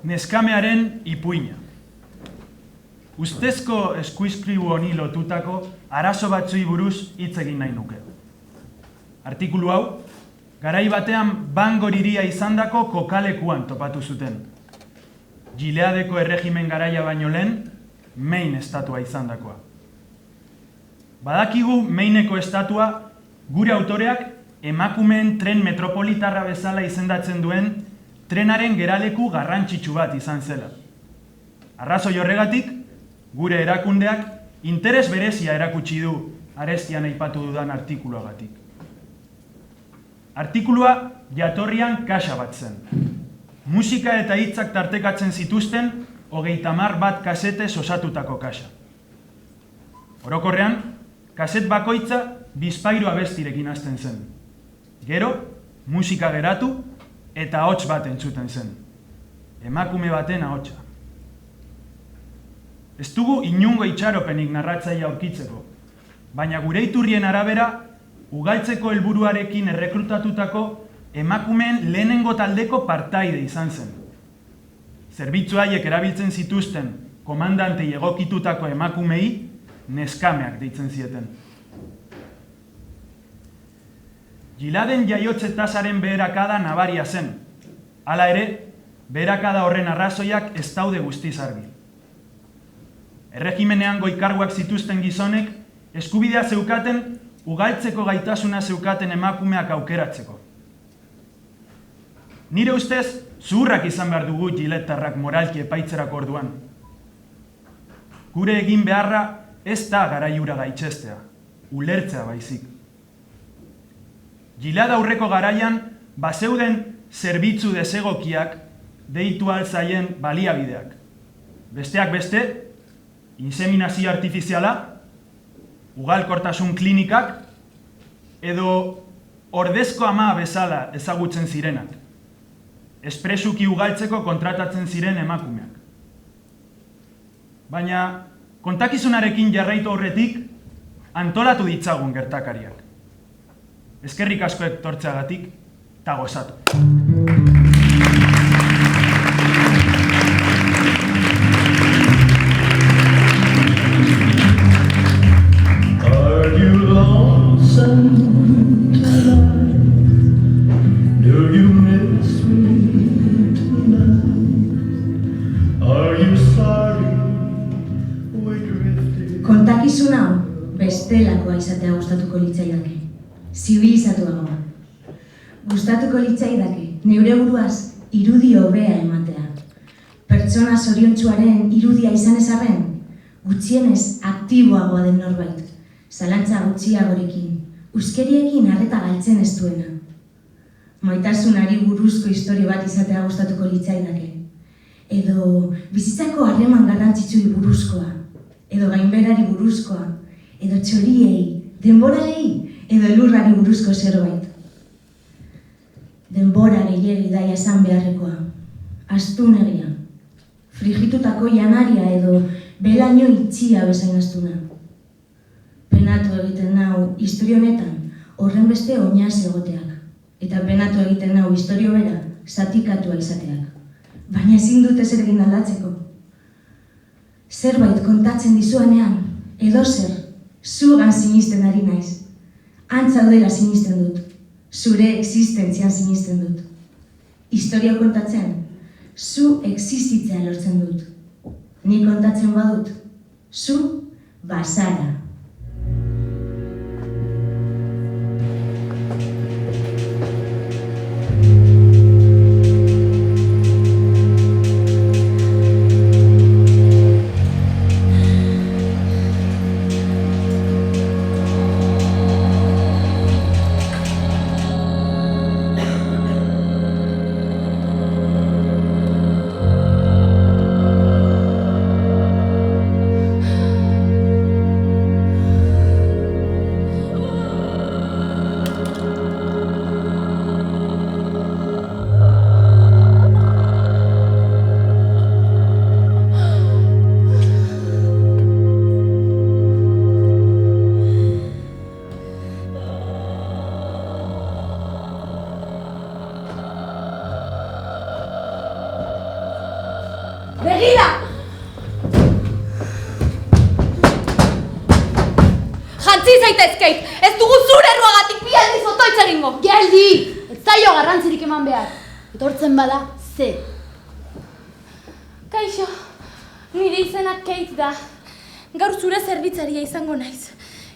Neskamearen ipuina. Ustezko eskuizkribu honi lotutako arazo batzui buruz hitz egin nahi nuke. Artikulu hau, garai batean Bangor hiria izandako kokalekuan topatu zuten. Gileadeko erregimen garaia baino lehen, Maine estatua izandakoa. Badakigu Maineko estatua gure autoreak emakumeen tren metropolitarra bezala izendatzen duen trenaren geraleku garrantzitsu bat izan zela. Arrazoi horregatik, gure erakundeak interes berezia erakutsi du arestian aipatu dudan artikuluagatik. Artikulua jatorrian kaxa bat zen. Musika eta hitzak tartekatzen zituzten 30 bat kasetez osatutako kaxa. Orokorrean, kaset bakoitza bizpahiru abestirekin hasten zen. Gero, musika geratu eta ahots bat entzuten zen. Emakume baten ahotsa. Ez dugu inungo itxaropenik narratzaile aurkitzeko, baina gure iturrien arabera, ugaltzeko helburuarekin errekrutatutako emakumeen lehenengo taldeko partaide izan zen. Zerbitzu haiek erabiltzen zituzten komandantei egokitutako emakumei neskameak deitzen zieten. Gileaden jaiotze tasaren beherakada nabaria zen. Hala ere, beherakada horren arrazoiak ez daude guztiz argi. Erregimenean goi-karguak zituzten gizonek eskubidea zeukaten ugaltzeko gaitasuna zeukaten emakumeak aukeratzeko. Nire ustez, zuhurrak izan behar dugu giletarrak moralki epaitzerako orduan. Gure egin beharra ez da garaiura gaitzestea, ulertzea baizik. Gileada aurreko garaian, bazeuden zerbitzu desegokiak deitu alzaien baliabideak. Besteak beste, inseminazio artifiziala, ugalkortasun klinikak, edo ordezko ama bezala ezagutzen zirenak. Espresuki ugaltzeko kontratatzen ziren emakumeak. Baina, kontakizunarekin jarraitu aurretik, antolatu ditzagun gertakariak. Eskerrik asko etortzeagatik, eta gozatu. Kontakizun hau bestelakoa izatea gustatuko litzaidake, zibilizatuagoa. Gustatuko litzaidake neure buruaz irudi hobea ematea. Pertsona zoriontsuaren irudia izan ezarren, gutxienez aktiboagoa den norbait, zalantza gutxiagorekin, uskeriekin arreta galtzen ez duena. Maitasunari buruzko istorio bat izatea gustatuko litzaidake, edo bizitzako harreman garrantzitsui buruzkoa, edo gainberari buruzkoa, edo txoriei, denboralei, edo elurrari buruzko zerbait. Denbora gehiegi da esan beharrekoa, astunegia, frigitutako janaria edo belaino itxia bezain astuna. Penatu egiten nau historio honetan horren beste oinaz egoteak, eta penatu egiten nau historio bera zatikatua izateak. Baina ezin dut ezer egin aldatzeko. Zerbait kontatzen dizuanean, edozer, zugan sinisten ari naiz. Antzaudela sinisten dut, zure existentzian sinisten dut. Historia kontatzen, zu existitzea lortzen dut. Ni kontatzen badut, zu bazara. Begira! Jantzi zaitezkeit! Ez dugu zure erruagatik bi aldiz otoitz egingo! Geldi! Ez zaio garrantzirik eman behar. Etortzen bada, ze. Kaixo, nire izena Kate da. Gaur zure zerbitzaria izango naiz.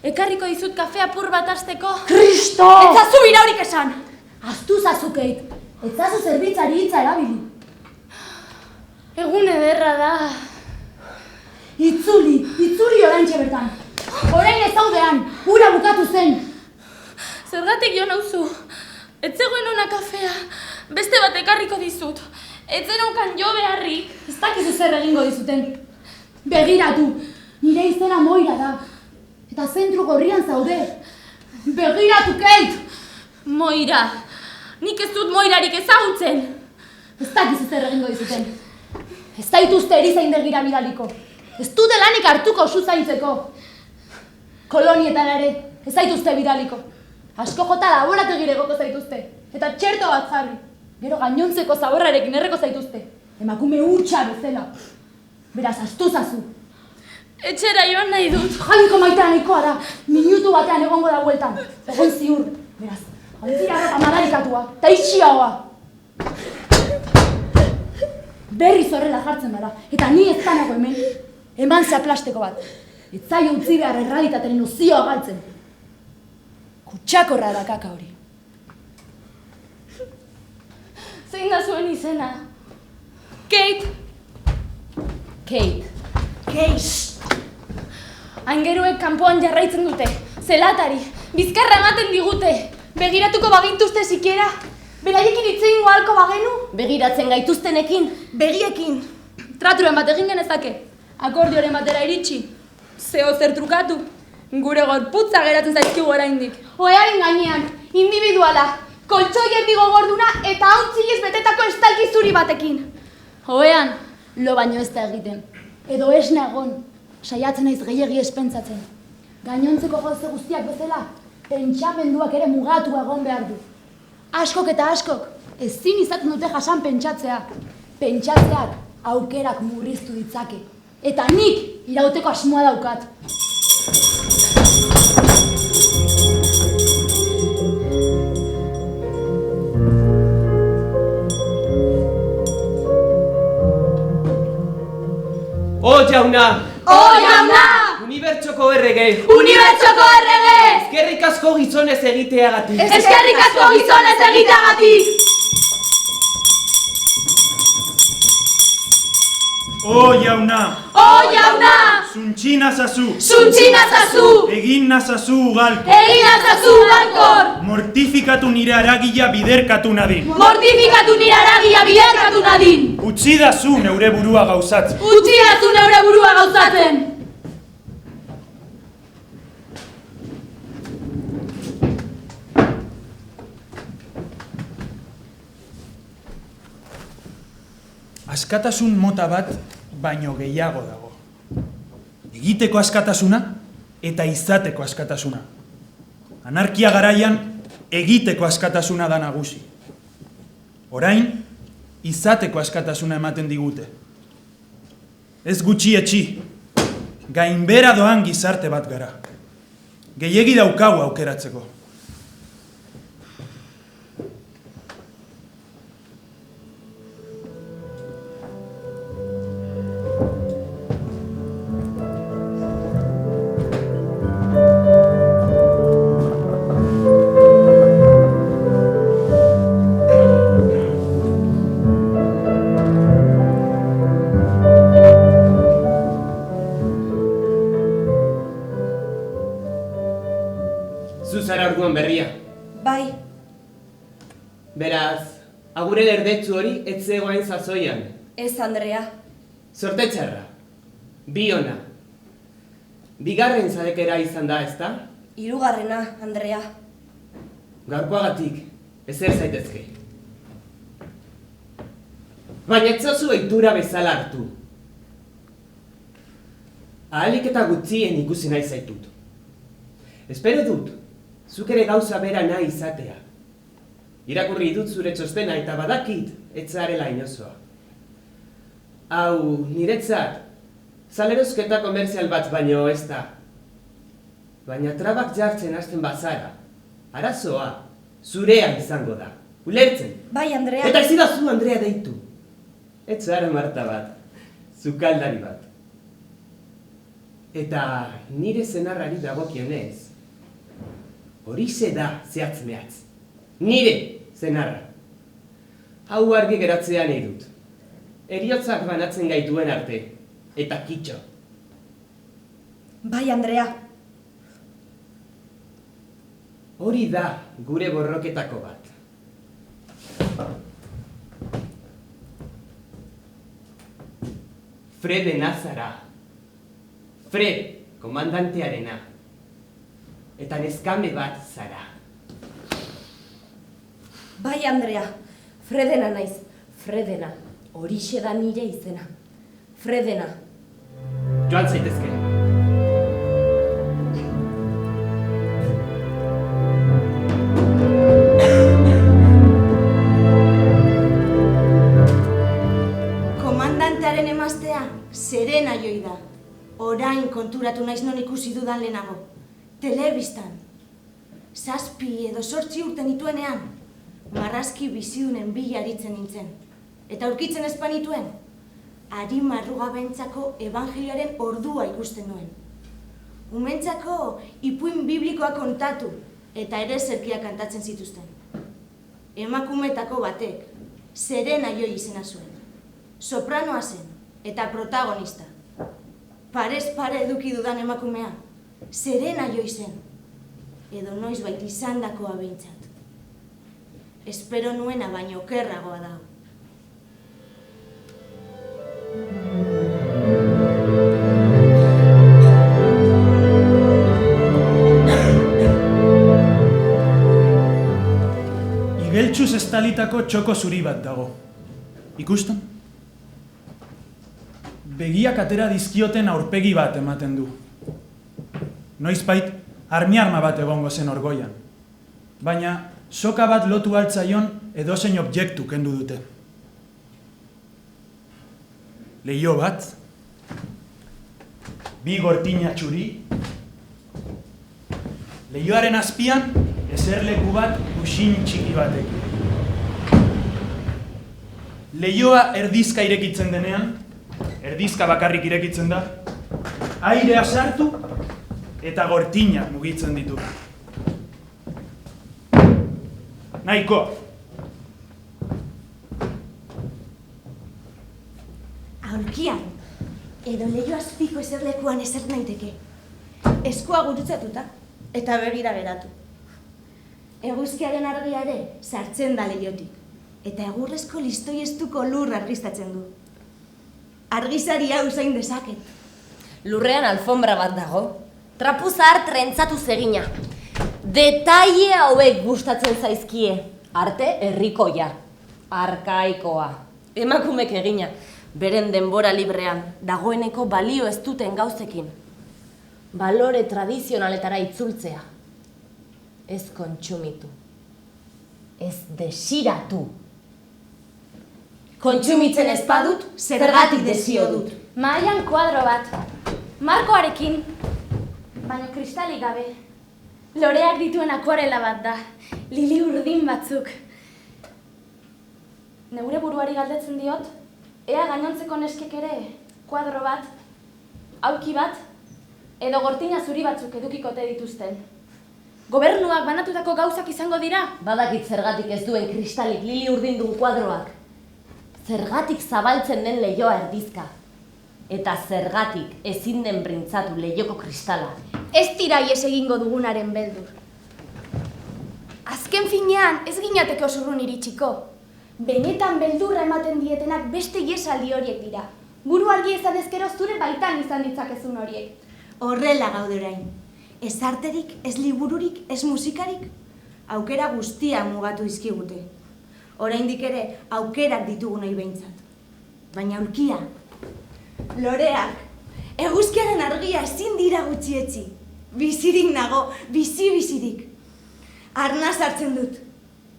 Ekarriko dizut kafe apur bat hasteko. Kristo! Ez zazu iraurik esan! Aztu zazu, Kate. Ez zazu zerbitzari hitza erabili. Egun ederra da. Itzuli oraintxe bertan. Orain ez zaudean, ura bukatu zen. Zergatik jo nauzu. Ez zegoen ona kafea. Beste bat ekarriko dizut. Ez zenaukan jo beharrik. Ez dakizu zer egingo dizuten. Begiratu, nire izena Moira da. Eta zentru gorrian zaude. Begiratu, Kate! Moira. Nik ez dut Moirarik ezagutzen. Ez dakizu zer egingo dizuten. Ez daituzte erizaindegira bidaliko. Ez dute lanik hartuko zuzaintzeko. Kolonietan ere, ez zaituzte bidaliko. Asko jota laborategire egoko zaituzte. Eta txerto bat jarri. Gero gainontzeko zaborrarekin erreko zaituzte. Emakume hutsa bezala. Beraz, astu zazu. Etxera joan nahi dut. Jainko maitea nahikoa da. Minutu batean egongo da bueltan. Egon ziur. Beraz, altzira ropa madarikatua. Ta itxiagoa. Berriz horrela jartzen bada. Eta ni ez zanago hemen. Eman plastiko bat. Ez zaio utzi behar errealitatearen nozioa galtzen. Kutsakorra da kaka hori. Zein da zuen izena? Kate. Aingeruek kanpoan jarraitzen dute. Zelatari. Bizkarra ematen digute. Begiratuko bagintuzte sikiera. Beraiekin hitz egingo ahalko bagenu? Begiratzen gaituztenekin. Begiekin. Traturen bat egin genezake. Akordioren batera iritsi. Zeo zer trukatu. Gure gorputza geratzen zaizkigu oraindik. Ohearen gainean. Individuala. Koltsoi erdi gogorduna eta hautziez betetako estalki zuri batekin. Ohean, lo baino ez da egiten. Edo esne egon. Saiatzen naiz gehiegi espentsatzen. Gainontzeko gauze guztiak bezala, pentsamenduak ere mugatu egon behar du. Askok eta askok, ezin izaten dute jasan pentsatzea. Pentsatzeak aukerak murriztu ditzake. Eta nik irauteko asmoa daukat. Jauna! Unibertsoko errege! Eskerrik asko gizonez egiteagatik! Jauna! Zuntxina zazu! Egin nazazu ugalkor! Mortifikatu nire aragia biderkatu nadin! Utsi dazu neure burua gauzatzen! Askatasun mota bat baino gehiago dago. Egiteko askatasuna eta izateko askatasuna. Anarkia garaian egiteko askatasuna da nagusi. Orain, izateko askatasuna ematen digute. Ez gutxietsi, gainbera doan gizarte bat gara. Gehiegi daukagu aukeratzeko. Berria. Bai. Beraz, agure erdetzu hori ez zegoen sasoian. Ez, Andrea. Zortetxarra. Bi ona. Bigarren zadekera izan da, ezta? Hirugarrena, Andrea. Gaurkoagatik, ezer zaitezke. Baina ez zozu ohitura bezala hartu. Ahalik eta gutxien ikusi nahi zaitut. Espero dut, zuk ere gauza bera nahi izatea. Irakurri dut zure txostena eta badakit ez zarela inozoa. Hau, niretzat, salerosketa komerzial bat baino ez da. Baina trabak jartzen hasten bazara, arazoa zurea izango da. Ulertzen? Bai, Andrea. Eta ez zu Andrea deitu. Ez zara Marta bat, zukaldari bat. Eta nire senarrari dagokionez, horixe da zehatz mehatz. Nire senarra. Hau argi geratzea nahi dut. Heriotzak banatzen gaituen arte, eta kitxo. Bai, Andrea. Hori da gure borroketako bat. Fredena zara. Fred, komandantearena. Eta neskame bat zara. Bai, Andrea. Fredena naiz. Fredena. Horixe da nire izena. Fredena. Joan zaitezke. Komandantearen emaztea, Serena joi da. Orain konturatu naiz non ikusi dudan lehenago. Telebistan. 7 edo 8 urte nituenean, marrazki bizidunen bila aritzen nintzen. Eta aurkitzen ez panituen, ari marrugabentzako evangelioaren ordua ikusten nuen. Umentzako ipuin biblikoa kontatu eta ere zerkia kantatzen zituzten. Emakumetako batek, Serena joi izena zuen. Sopranoa zen eta protagonista. Parez pare eduki dudan emakumea, Serena joi zen. Edo noizbait izandakoa behintzat. Espero nuena baino okerragoa da. Igeltsuz estalitako txoko zuri bat dago. Ikusten? Begiak atera dizkioten aurpegi bat ematen du. Noizbait, armi-arma bat egongo zen orgoian. Baina, soka bat lotu altzaion edozein objektu kendu dute. Leiho bat, 2 gortina txuri, leihoaren azpian eserleku bat usin txiki batekin. Leihoa erdizka irekitzen denean, erdizka bakarrik irekitzen da, airea sartu eta gortinak mugitzen ditu. Nahiko. Aulkian, edo leiho azpiko eserlekuan eser naiteke. Eskua gurutzatuta eta begira geratu. Eguzkiaren argia ere sartzen da leihotik, eta egurrezko listoi estuko lur argistatzen du. Argizari hau zain dezaket. Lurrean alfombra bat dago. Trapu zahar trentzatu zegina. Detaile hauek gustatzen zaizkie. Arte herrikoia. Arkaikoa. Emakumek egina. Beren denbora librean. Dagoeneko balio ez duten gauzekin. Balore tradizionaletara itzultzea. Ez kontsumitu. Ez desiratu. Kontsumitzen ez badut, zergatik desio dut. Mahaian kuadro bat. Markoarekin. Baina kristalik gabe. Loreak dituen akuarela bat da. Lili urdin batzuk. Neure buruari galdetzen diot, ea gainontzeko neskek ere kuadro bat, aulki bat, edo gortina zuri batzuk edukikote dituzten. Gobernuak banatutako gauzak izango dira? Badakit zergatik ez duen kristalik lili urdindun kuadroak. Zergatik zabaltzen den leihoa erdizka. Eta zergatik ezin den brintzatu lehioko kristala. Ez dira ies egingo dugunaren beldur. Azken finean ez ginateke osurrun iritsiko. Benetan beldurra ematen dietenak beste iesaldi horiek dira. Buru argi ezan ezkero zure baitan izan ditzakezun horiek. Horrela gaude orain. Ez arterik, ez libururik, ez musikarik. Aukera guztia mugatu dizkigute. Oraindik ere aukerak ditugu nahi behintzat. Baina aulkia, loreak, eguzkiaren argia ezin dira gutxietzi. Bizirik nago, bizi-bizirik. Arnaz hartzen dut.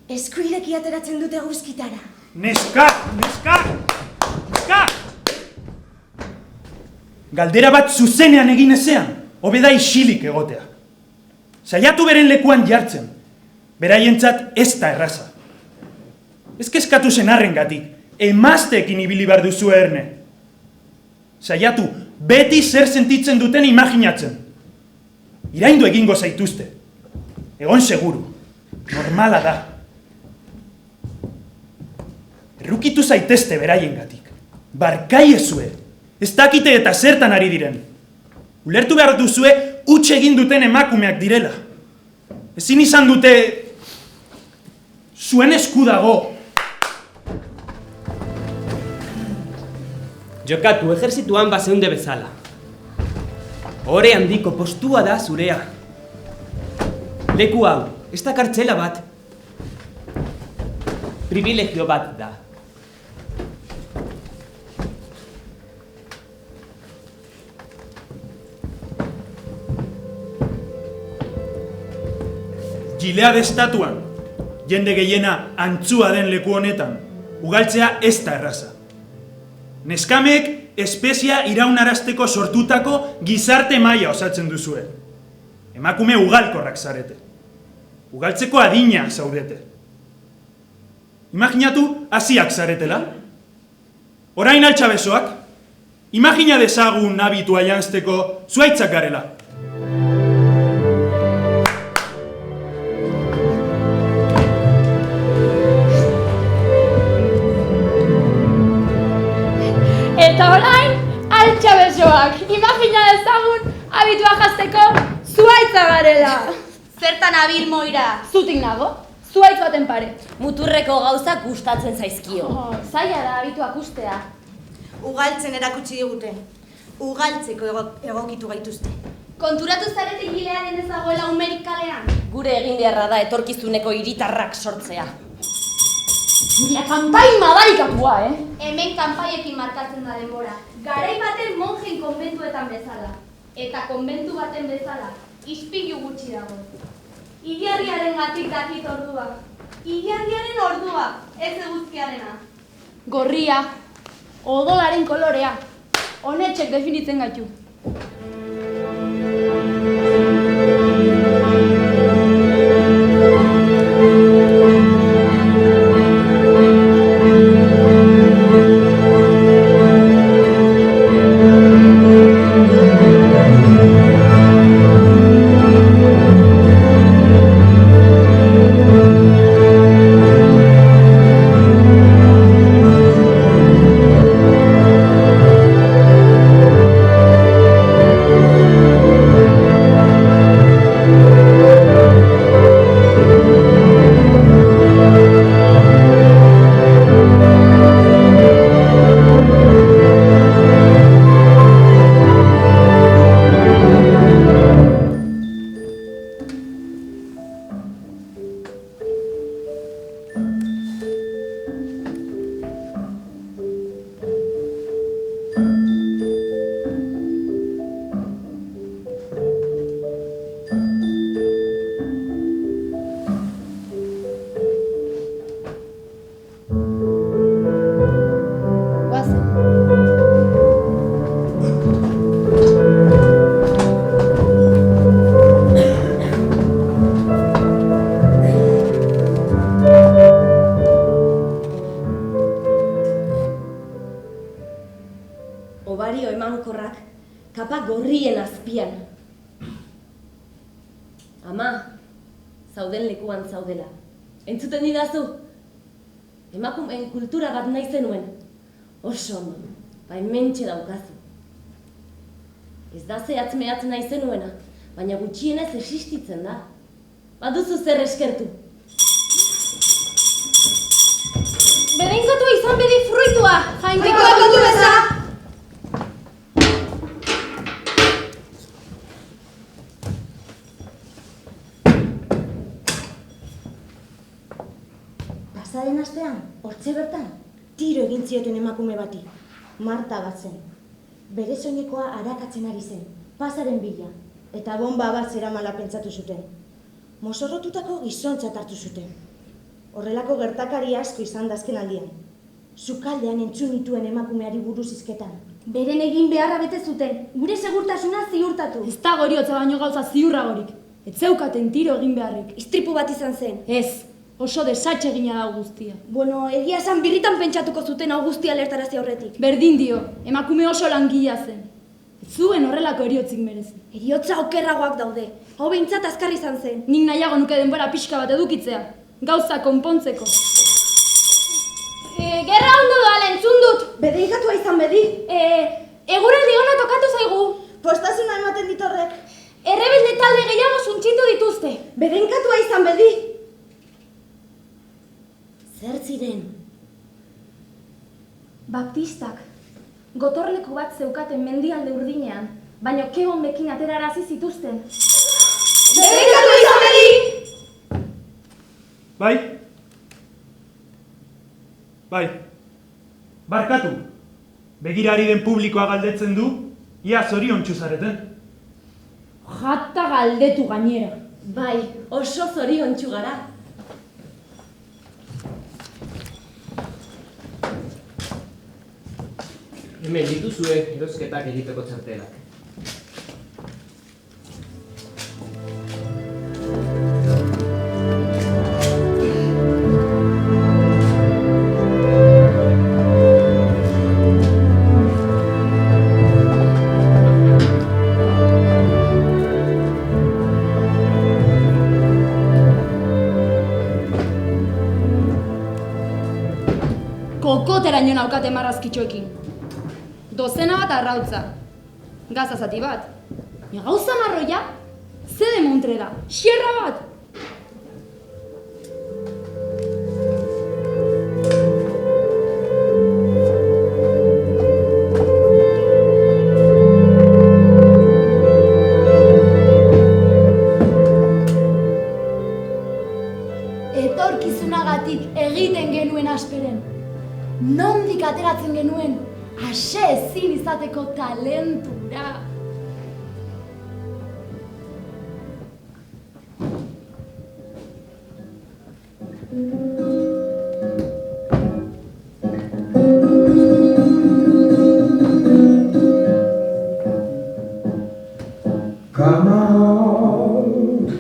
Eskuireki ateratzen dut eguzkitara. Neska! Neska! Neska! Galdera bat zuzenean egin ezean, hobeda isilik egotea. Saiatu beren lekuan jartzen, beraientzat ez da erraza. Ez kezkatu senarrengatik, emazteekin ibili behar duzu erne. Saiatu, beti zer sentitzen duten imaginatzen. Iraindu egingo zaituzte. Egon seguru, normala da. Errukitu zaitezte beraiengatik. Barkaiezue, ez dakite eta zertan ari diren. Ulertu behar duzue, huts egin duten emakumeak direla. Ezin izan dute zuen esku dago. Jokatu ejerzituan bazeunde bezala. Ore handiko postua da zurea. Leku hau, ez da kartzela bat. Privilegio bat da. Gilead estatuan, jende gehiena antzua den leku honetan, ugaltzea ez da erraza. Neskamek espezia iraunarazteko sortutako gizarte maila osatzen duzue. Emakume ugalkorrak zarete. Ugaltzeko adina zaudete. Imaginatu hasiak zaretela. Orain altxabesoak, imagina dezagun abitua janzteko zuaitzak garela. Eta orain, altxabesoak, imagina ezagun abitua jazteko zuaitza garela. Zertan abil Moira? Zutik nago, zuaitz baten pare. Muturreko gauzak gustatzen zaizkio. Zaila da abituak ustea. Ugaltzen erakutsi digute. Ugaltzeko egokitu gaituzte. Konturatu zarete Gileaden ez dagoela umerik kalean? Gure egin beharra da etorkizuneko hiritarrak sortzea. Mila kanpai madarikatua, Hemen kanpaiekin markatzen da denbora. Garai baten monjen konbentuetan bezala. Eta konbentu baten bezala, ispilu gutxi dago. Ilargiaren gatik dakit ordua. Ilargiaren ordua, ez eguzkiarena. Gorria, odolaren kolorea. Honetxek definitzen gaitu. Obario emankorrak kapa gorrien azpian. Ama, zauden lekuan zaudela. Entzuten didazu? Emakumeen kultura bat nahi zenuen. Oso ondo, hementxe daukazu. Ez da zehatz mehatz nahi zenuena, baina gutxienez existitzen da. Baduzu zer eskertu. Bedeinkatua izan bedi fruitua, jaintiko kontu beza! Pasaren astean, hortze bertan, tiro egin zioten emakume bati. Marta bat zen. Bere soinekoa arakatzen ari zen, pasaren bila, eta bomba bat zeramala pentsatu zuten. Mozorrotutako gizontzat hartu zuten. Horrelako gertakari asko izan da azken aldian. Sukaldean entzun nituen emakumeari buruz hizketan. Beren egin beharra bete zuten, gure segurtasuna ziurtatu. Ez da goriotza baino gauza ziurragorik. Ez zeukaten tiro egin beharrik. Istripu bat izan zen. Ez, oso desatxe egina da guztia. Bueno, egia esan birritan pentsatuko zuten hau guztia alertarazi aurretik. Berdin dio, emakume oso langilea zen. Ez zuen horrelako eriotzik merezi. Eriotza okerragoak daude. Hau behintzat azkar izan zen. Nik nahiago nuke denbora pixka bat edukitzea. Gauza konpontzeko. Gerra ondo doala entzun dut. Bedeikatua izan bedi. Eguraldi ona tokatu zaigu. Postasuna ematen ditorrek. Errebelde talde gehiago suntxitu dituzte. Bedenkatua izan bedi. Zer ziren? Baptistak, gotorleku bat zeukaten mendialde urdinean, baina kebondekin aterarazi zituzten. Bedenkatua izan bedi! Bai, barkatu. Begirari den publikoa galdetzen du, ia zoriontsu zareten. Jata galdetu gainera. Bai, oso zoriontsu gara. Hemen dituzue erosketak egiteko txartelak. Kokoteraino naukate marrazkitxoekin. Dozena bat arrautza. Gaza zati bat. Gauza marroia? Ze demontre da? Xerra bat! Etorkizunagatik egiten genuen asperen. Nondik ateratzen genuen ase ezin izateko talentura. Come on,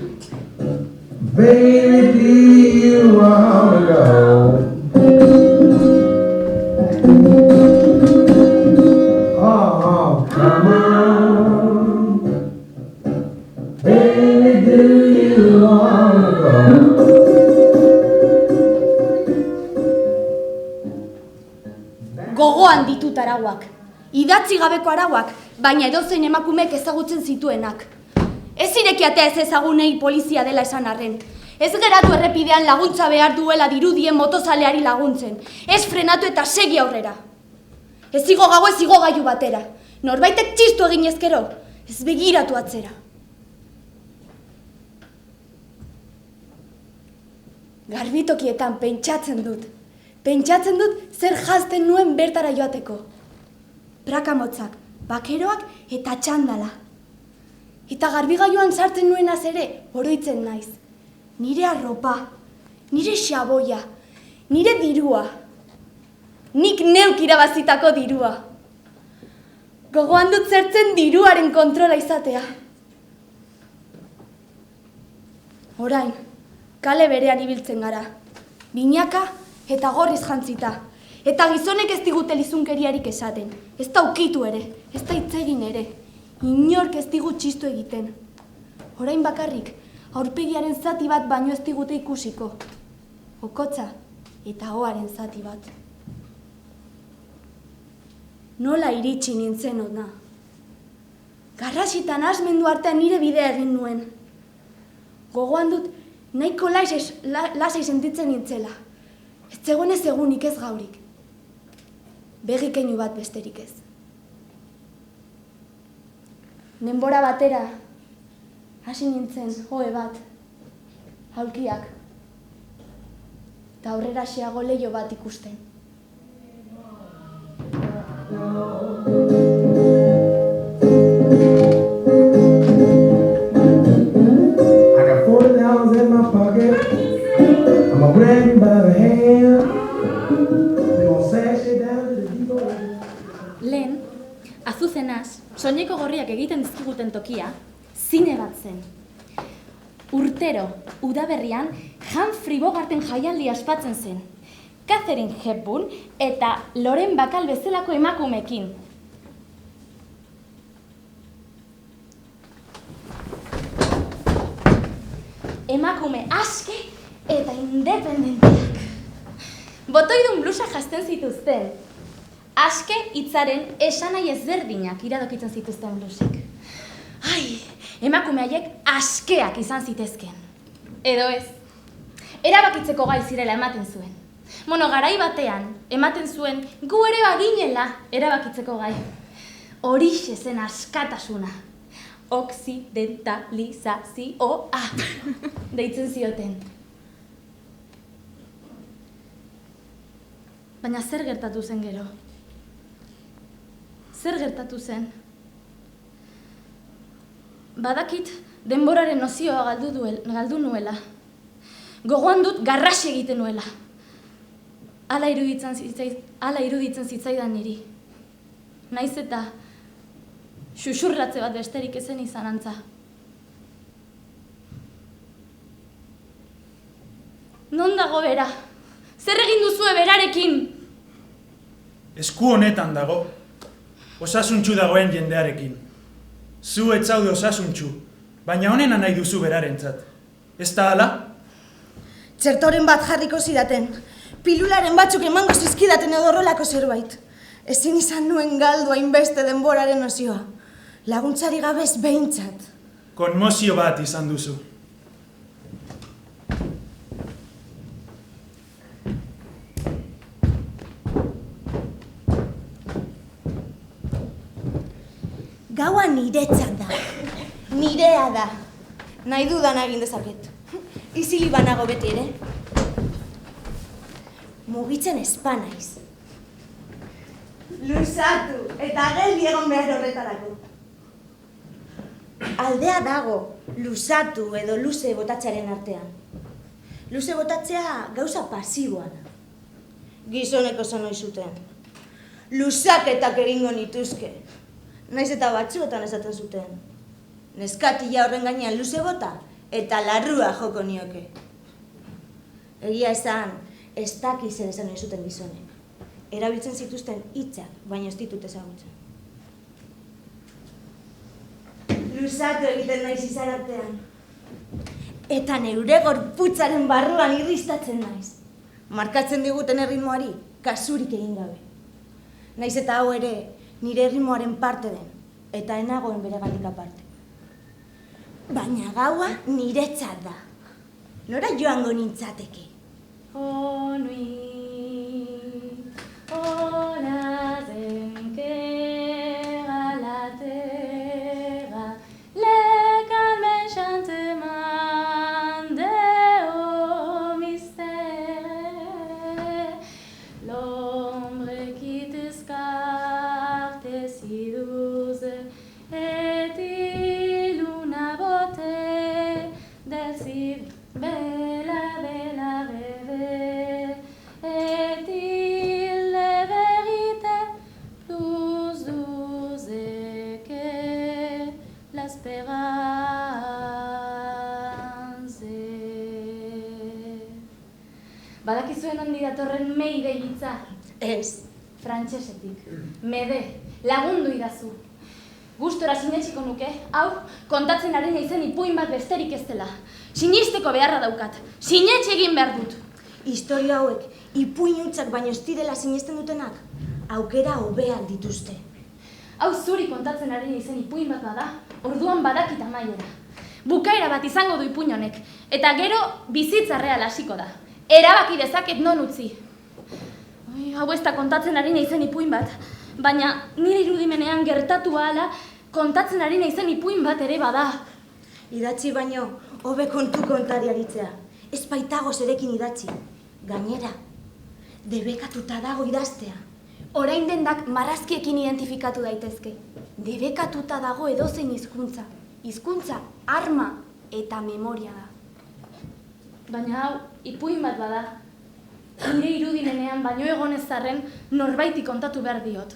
baby, do you wanna go? Oh, come on, baby, do you wanna go? Gogoan ditut arauak. Idatzi gabeko arauak, baina edozein emakumek ezagutzen zituenak. Ez irekiatea ez ezagunei polizia dela esan arren. Ez geratu errepidean laguntza behar duela dirudien motozaleari laguntzen. Ez frenatu eta segi aurrera. Ez igo gau ez igo gailu batera. Norbaitek txistu egin ezkero, ez begiratu atzera. Garbitokietan pentsatzen dut. Pentsatzen dut zer jazten nuen bertara joateko. Praka motzak, bakeroak eta txandala. Eta garbigailuan sartzen nuenaz ere, oroitzen naiz. Nire arropa, nire xaboia, nire dirua. Nik neuk irabazitako dirua. Gogoan dut zertzen diruaren kontrola izatea. Orain, kale berean ibiltzen gara. Binaka eta gorriz jantzita. Eta gizonek ez digute lizunkeriarik esaten. Ez da ukitu ere, ez da hitz egin ere. Inork ez digut txistu egiten. Orain bakarrik, aurpegiaren zati bat baino ez digute ikusiko. Okotza eta oaren zati bat. Nola iritsi nintzen ona. Garrasitan asmendu artean nire bidea egin nuen. Gogoan dut, nahiko lasai sentitzen nintzela. Ez zegoen ez egunik ez gaurik. Begikeinu bat besterik ez. Denbora batera, hasi nintzen joe bat, aulkiak, eta aurrera xeago leiho bat ikusten. I got $40 in my pocket. I'm gonna grab you by the hand. We're gonna sash it down to the depot. Lehen, Azuzenaz, soineko gorriak egiten dizkiguten tokia, zine bat zen. Urtero, udaberrian, Humphrey Bogarten jaialdia aspatzen zen. Catherine Hepburn eta Loren Bacall bezalako emakumeekin. Emakume aske eta independenteak. Botoidun blusa jasten zituzten. Aske hitzaren esanahi ezberdinak iradokitzen zituzten blusik. Ai, emakume haiek askeak izan zitezken. Edo ez, erabakitzeko gai zirela ematen zuen. Garai batean, ematen zuen gu ere baginela erabakitzeko gai. Horixe zen askatasuna. Oksidentalizazioa deitzen zioten. Baina zer gertatu zen gero? Zer gertatu zen? Badakit denboraren nozioa galdu nuela. Gogoan dut garrasi egiten nuela. Hala iruditzen zitzaidan niri. Naiz eta xuxurratze bat besterik ezen izan antza. Non dago bera? Zer egin duzue berarekin? Esku honetan dago. Osasuntsu dagoen jendearekin. Zu ez zaude osasuntsu, baina honena nahi duzu berarentzat. Ez da hala? Txertoren bat jarriko zidaten. Pilularen batzuk emango zizkidaten edo horrelako zerbait. Ezin izan nuen galdu hainbeste denboraren nozioa. Laguntzari gabez behintzat. Konmozio bat izan duzu. Gaua niretzat da. Nirea da. Nahi dudan egin dezaket. Izili banago beti ere. Mugitzen espanaiz. Luzatu eta geldi egon behar horretarako. Aldea dago, luzatu edo luze botatzearen artean. Luze botatzea gauza pasiboa da. Gizoneko zonoi zuten. Luzaketak egingo nituzke. Naiz eta batzuetan esaten zuten. Neskatila horren gainean luze bota eta larrua joko nioke. Egia esan, ez dakiz zer esan nahi zuten gizonek. Erabiltzen zituzten hitzak, baina ez ditut ezagutzen. Luzatu egiten naiz izan artean. Eta neure gorputzaren barruan irristatzen naiz. Markatzen diguten erritmoari, kasurik egin gabe. Naiz eta hau ere, nire erritmoaren parte den, eta enagoen beregatik aparte. Baina gaua niretzat da. Nora joango nintzateke? Hola zenker a la terra, le calme chantement de mystère, l'ombre qui t'escarte si douce, est-il una beauté del si bella rêve, est-il la vérité plus douce que l'espérance? Badakizuen handi datorren meide hitza? Ez. Frantsesetik. Mede, lagundu idazu. Gustora sinetsiko nuke, hau, kontatzen ari naizen ipuin bat besterik ez dela. Sinisteko beharra daukat, sinetxe egin behar dut. Historia hauek, ipuin hutsak baino ez direla sinesten dutenak, aukera hobeak dituzte. Hau zuri kontatzen ari naizen ipuin bat bada, orduan badakit amaiera. Bukaera bat izango du ipuin honek, eta gero bizitza real hasiko da. Erabaki dezaket non utzi. Hau ez da kontatzen ari naizen ipuin bat, baina nire irudimenean gertatu ahala kontatzen ari naizen ipuin bat ere bada. Idatzi baino, hobe kontu kontari aritzea. Ez baitago zerekin idatzi. Gainera, debekatuta dago idaztea. Orain dendak marrazkiekin identifikatu daitezke. Debekatuta dago edozein hizkuntza. Hizkuntza, arma eta memoria da. Baina hau, ipuin bat bada. Nire irudimenean baino egonez arren norbaiti kontatu behar diot.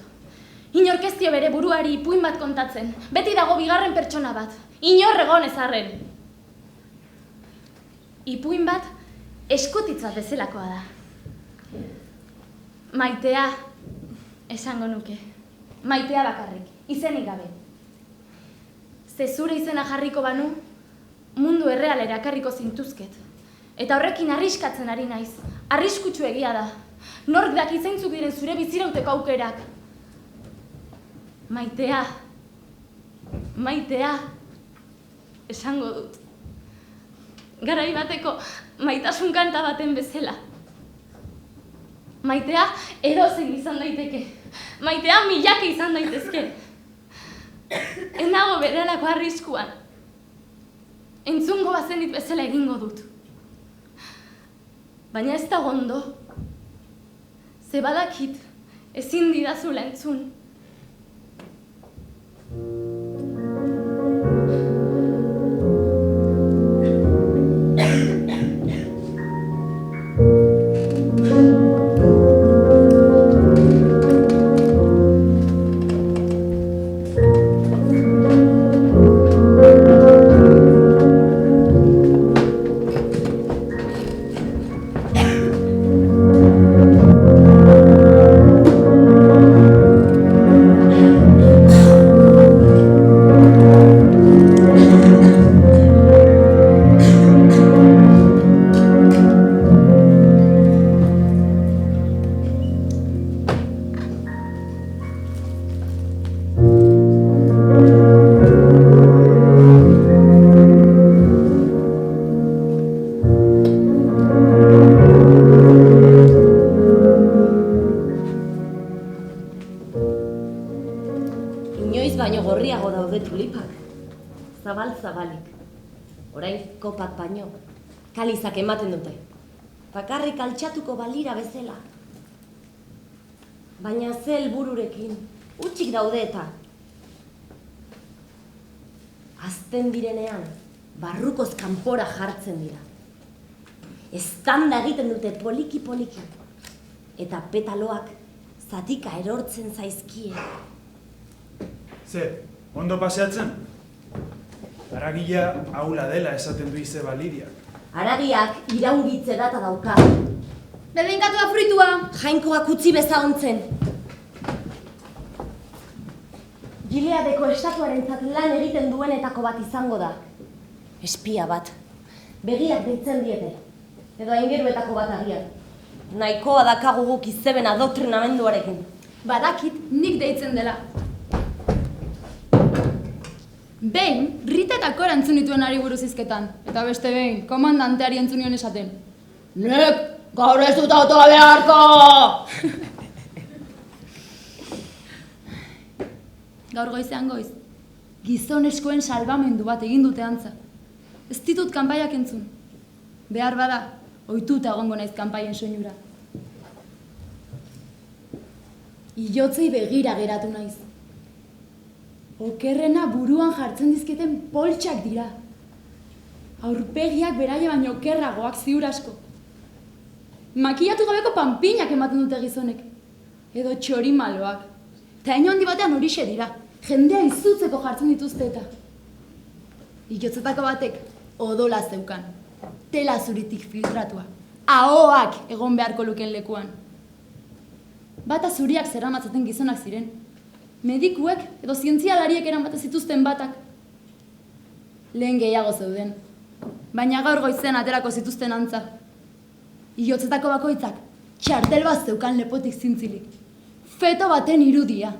Inork ez dio bere buruari ipuin bat kontatzen. Beti dago bigarren pertsona bat. Inor egon ezarren. Ipuin bat eskutitza bezalakoa da. Maitea, esango nuke. Maitea bakarrik, izenik gabe. Ze zure izena jarriko banu, mundu errealera ekarriko zintuzket. Eta horrekin arriskatzen ari naiz. Arriskutsu egia da. Nork daki zeintzuk diren zure bizirauteko aukerak. Maitea, esango dut. Garai bateko maitasun kanta baten bezala. Maitea edozein izan daiteke. Maitea milaka izan daitezke. Ez nago berelako arriskuan. Entzungo bazenit bezala egingo dut. Baina ez da ondo. Ze badakit ezin didazula entzun. Zabalik. Orain kopak baino, kalizak ematen dute. Bakarrik altxatuko balira bezala. Baina ze helbururekin, utxik daude eta. Azten direnean, barrukoz kanpora jartzen dira. Eztanda egiten dute poliki-poliki. Eta petaloak zatika erortzen zaizkie. Zer, ondo paseatzen? Haragila haula dela esaten du ize Baliriak. Haragiak iraungitze data dauka. Bedenkatua fruitua! Jainkoak utzi bezaontzen. Gileadeko estatuarentzat lan egiten duenetako bat izango da. Espia bat. Begiak deitzen diete. Edo aingeruetako bat agian. Nahikoa dakagu guk izeben adoktrinamenduarekin. Badakit nik deitzen dela. Behin, Rita eta Kora entzun dituen ari buruz hizketan. Eta beste behin, komandanteari entzun nion esaten. Nek, gaur ez dut autoa beharko! Gaur goizean goiz, gizoneskoen salbamendu bat egin dute antza. Ez ditut kanpaiak entzun. Behar bada, ohituta egongo naiz kanpaien soinura. Iotzei begira geratu naiz. Okerrena buruan jartzen dizketen poltsak dira. Aurpegiak beraia baino okerragoak ziur asko. Makillatu gabeko panpinak ematen dute gizonek. Edo txorimaloak. Ta handi batean horixe dira. Jendea izutzeko jartzen dituzte eta. Iotzetako batek odola zeukan. Tela zuritik filtratua. Ahoak egon beharko luken lekuan. Bata zuriak zerramatzaten gizonak ziren. Medikuek edo zientzialariek eramaten zituzten batak. Lehen gehiago zeuden. Baina gaur goizean aterako zituzten antza. Iotzetako bakoitzak txartel bat zeukan lepotik zintzilik. Feto baten irudia.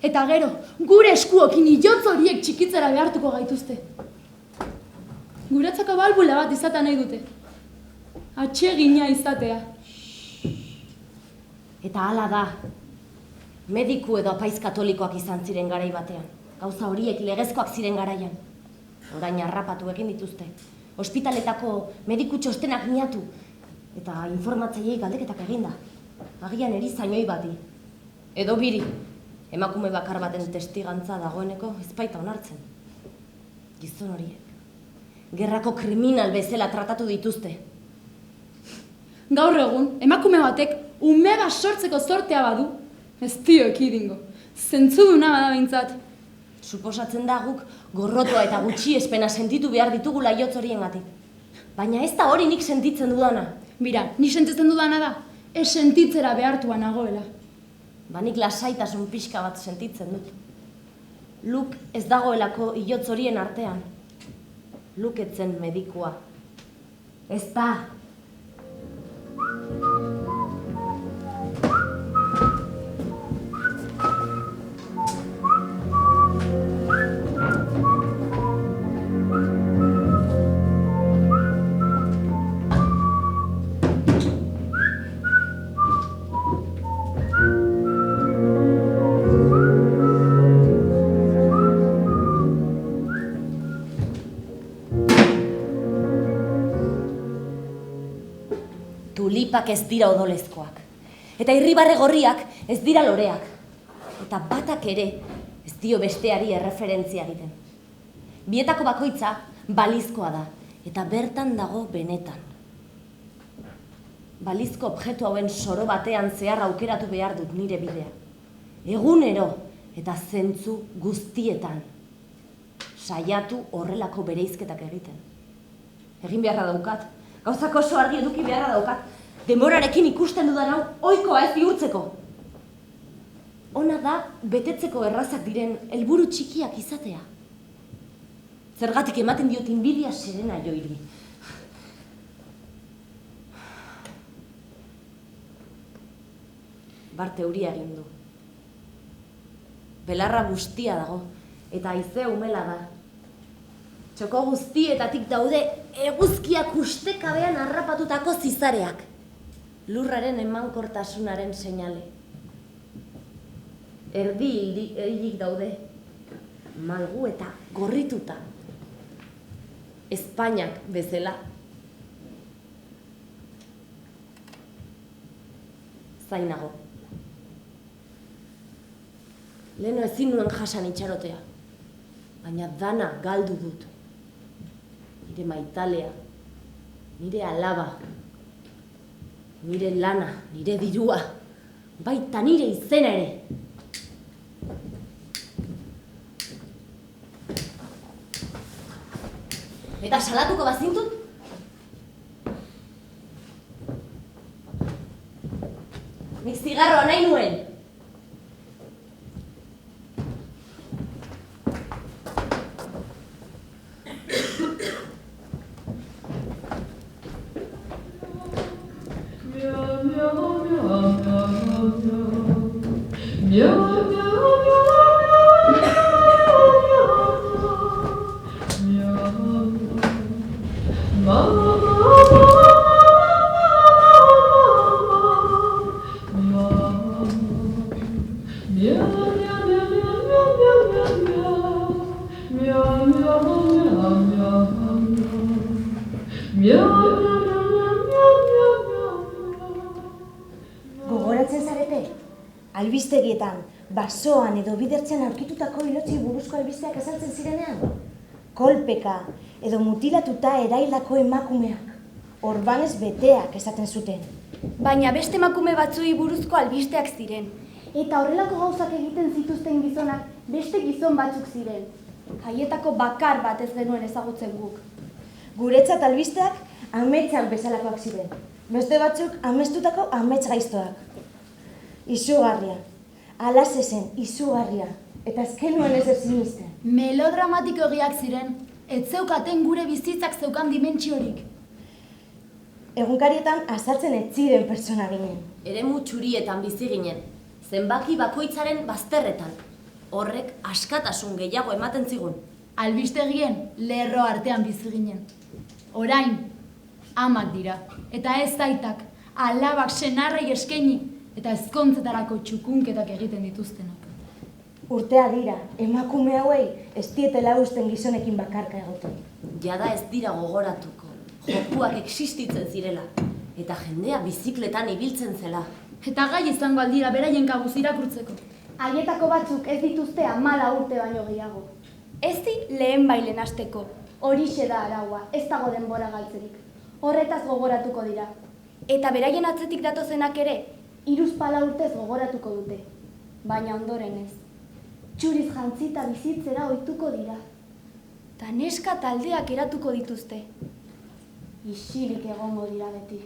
Eta gero, gure eskuokin iotz horiek txikitzera behartuko gaituzte. Guretzako balbula bat izatea nahi dute. Atsegina izatea. Eta hala da. Mediku edo apaiz katolikoak izan ziren garai batean. Gauza horiek legezkoak ziren garaian. Orain harrapatu egin dituzte. Ospitaletako mediku txostenak miatu. Eta informatzaileei galdeketak eginda. Agian erizainoi bati. Edo biri. Emakume bakar baten testigantza dagoeneko ezpaita onartzen. Gizon horiek. Gerrako kriminal bezala tratatu dituzte. Gaur egun, emakume batek ume bat sortzeko zortea badu, Ez dio ekidingo. Zentzuduna bada behintzat. Suposatzen da guk gorrotoa eta gutxiespena sentitu behar ditugu laiotz horiengatik. Baina ez da hori nik sentitzen dudana. Bira, ni sentitzen dudana da, ez sentitzera behartua nagoela. Ba nik lasaitasun pixka bat sentitzen dut. Luk ez dagoelako hilotz horien artean. Luk etzen medikua. Ez da. Tulipak ez dira odolezkoak. Eta irribarre gorriak ez dira loreak. Eta batak ere ez dio besteari erreferentzia egiten. Bietako bakoitza balizkoa da. Eta bertan dago benetan. Balizko objektu hauen soro batean zehar aukeratu behar dut nire bidea. Egunero eta zentzu guztietan. Saiatu horrelako bereizketak egiten. Egin beharra daukat. Gauzak oso argi eduki beharra daukat. Denborarekin ikusten dudan hau ohikoa ez bihurtzeko. Ona da betetzeko errazak diren helburu txikiak izatea. Zergatik ematen diot inbidia serena joiri. Bart euria egin du. Belarra bustia dago eta haize umela da. Txoko guztietatik daude eguzkiak ustekabean harrapatutako zizareak. Lurraren emankortasunaren seinale. Erdi hilik daude, malgu eta gorrituta. Espainiak bezala. Zainago. Leheno ezin nuen jasan itxarotea, baina dana galdu dut. Nire maitalea, nire alaba, nire lana, nire dirua, baita nire izena ere. Eta salatuko bazintut? Nik zigarroa nahi nuen. Gogoratzen zarete? Albistegietan, basoan edo bidertzen aurkitutako hilotzi buruzko albisteak azaltzen zirenean? Kolpeka edo mutilatuta eraildako emakumeak. Orbanez beteak esaten zuten. Baina beste emakume batzuei buruzko albisteak ziren. Eta horrelako gauzak egiten zituzten gizonak beste gizon batzuk ziren. Haietako bakar bat ez genuen ezagutzen guk. Guretzat albisteak ametsak bezalakoak ziren. Beste batzuk amestutako amets gaiztoak. Izugarria. Alaze zen, izugarria. Eta ezkenuen ez sinisten. Melodramatiko egiak ziren. Ez zeukaten gure bizitzak zeukan dimentsiorik. Egunkarietan azaltzen ez ziren pertsona ginen. Eremu txurietan bizi ginen. Zenbaki bakoitzaren bazterretan. Horrek askatasun gehiago ematen zigun. Albistegien lerro artean bizi ginen. Orain, amak dira. Eta ez aitak, alabak senarrei eskaini eta ezkontzetarako txukunketak egiten dituztenak. Urtea dira, emakume hauei ez dietela usten gizonekin bakarka egoten. Jada ez dira gogoratuko. Jokuak existitzen zirela. Eta jendea bizikletan ibiltzen zela. Eta gai izango aldira beraien kabuz irakurtzeko. Haietako batzuk ez dituzte 14 urte baino gehiago. Ez di lehen bailen hasteko. Horixe da araua, ez dago denbora galtzerik. Horretaz gogoratuko dira. Eta beraien atzetik datozenak ere, 3-4 urtez gogoratuko dute. baina ondoren ez. Txuriz jantzita bizitzera ohituko dira. Ta neska taldeak eratuko dituzte. Isilik egongo dira beti.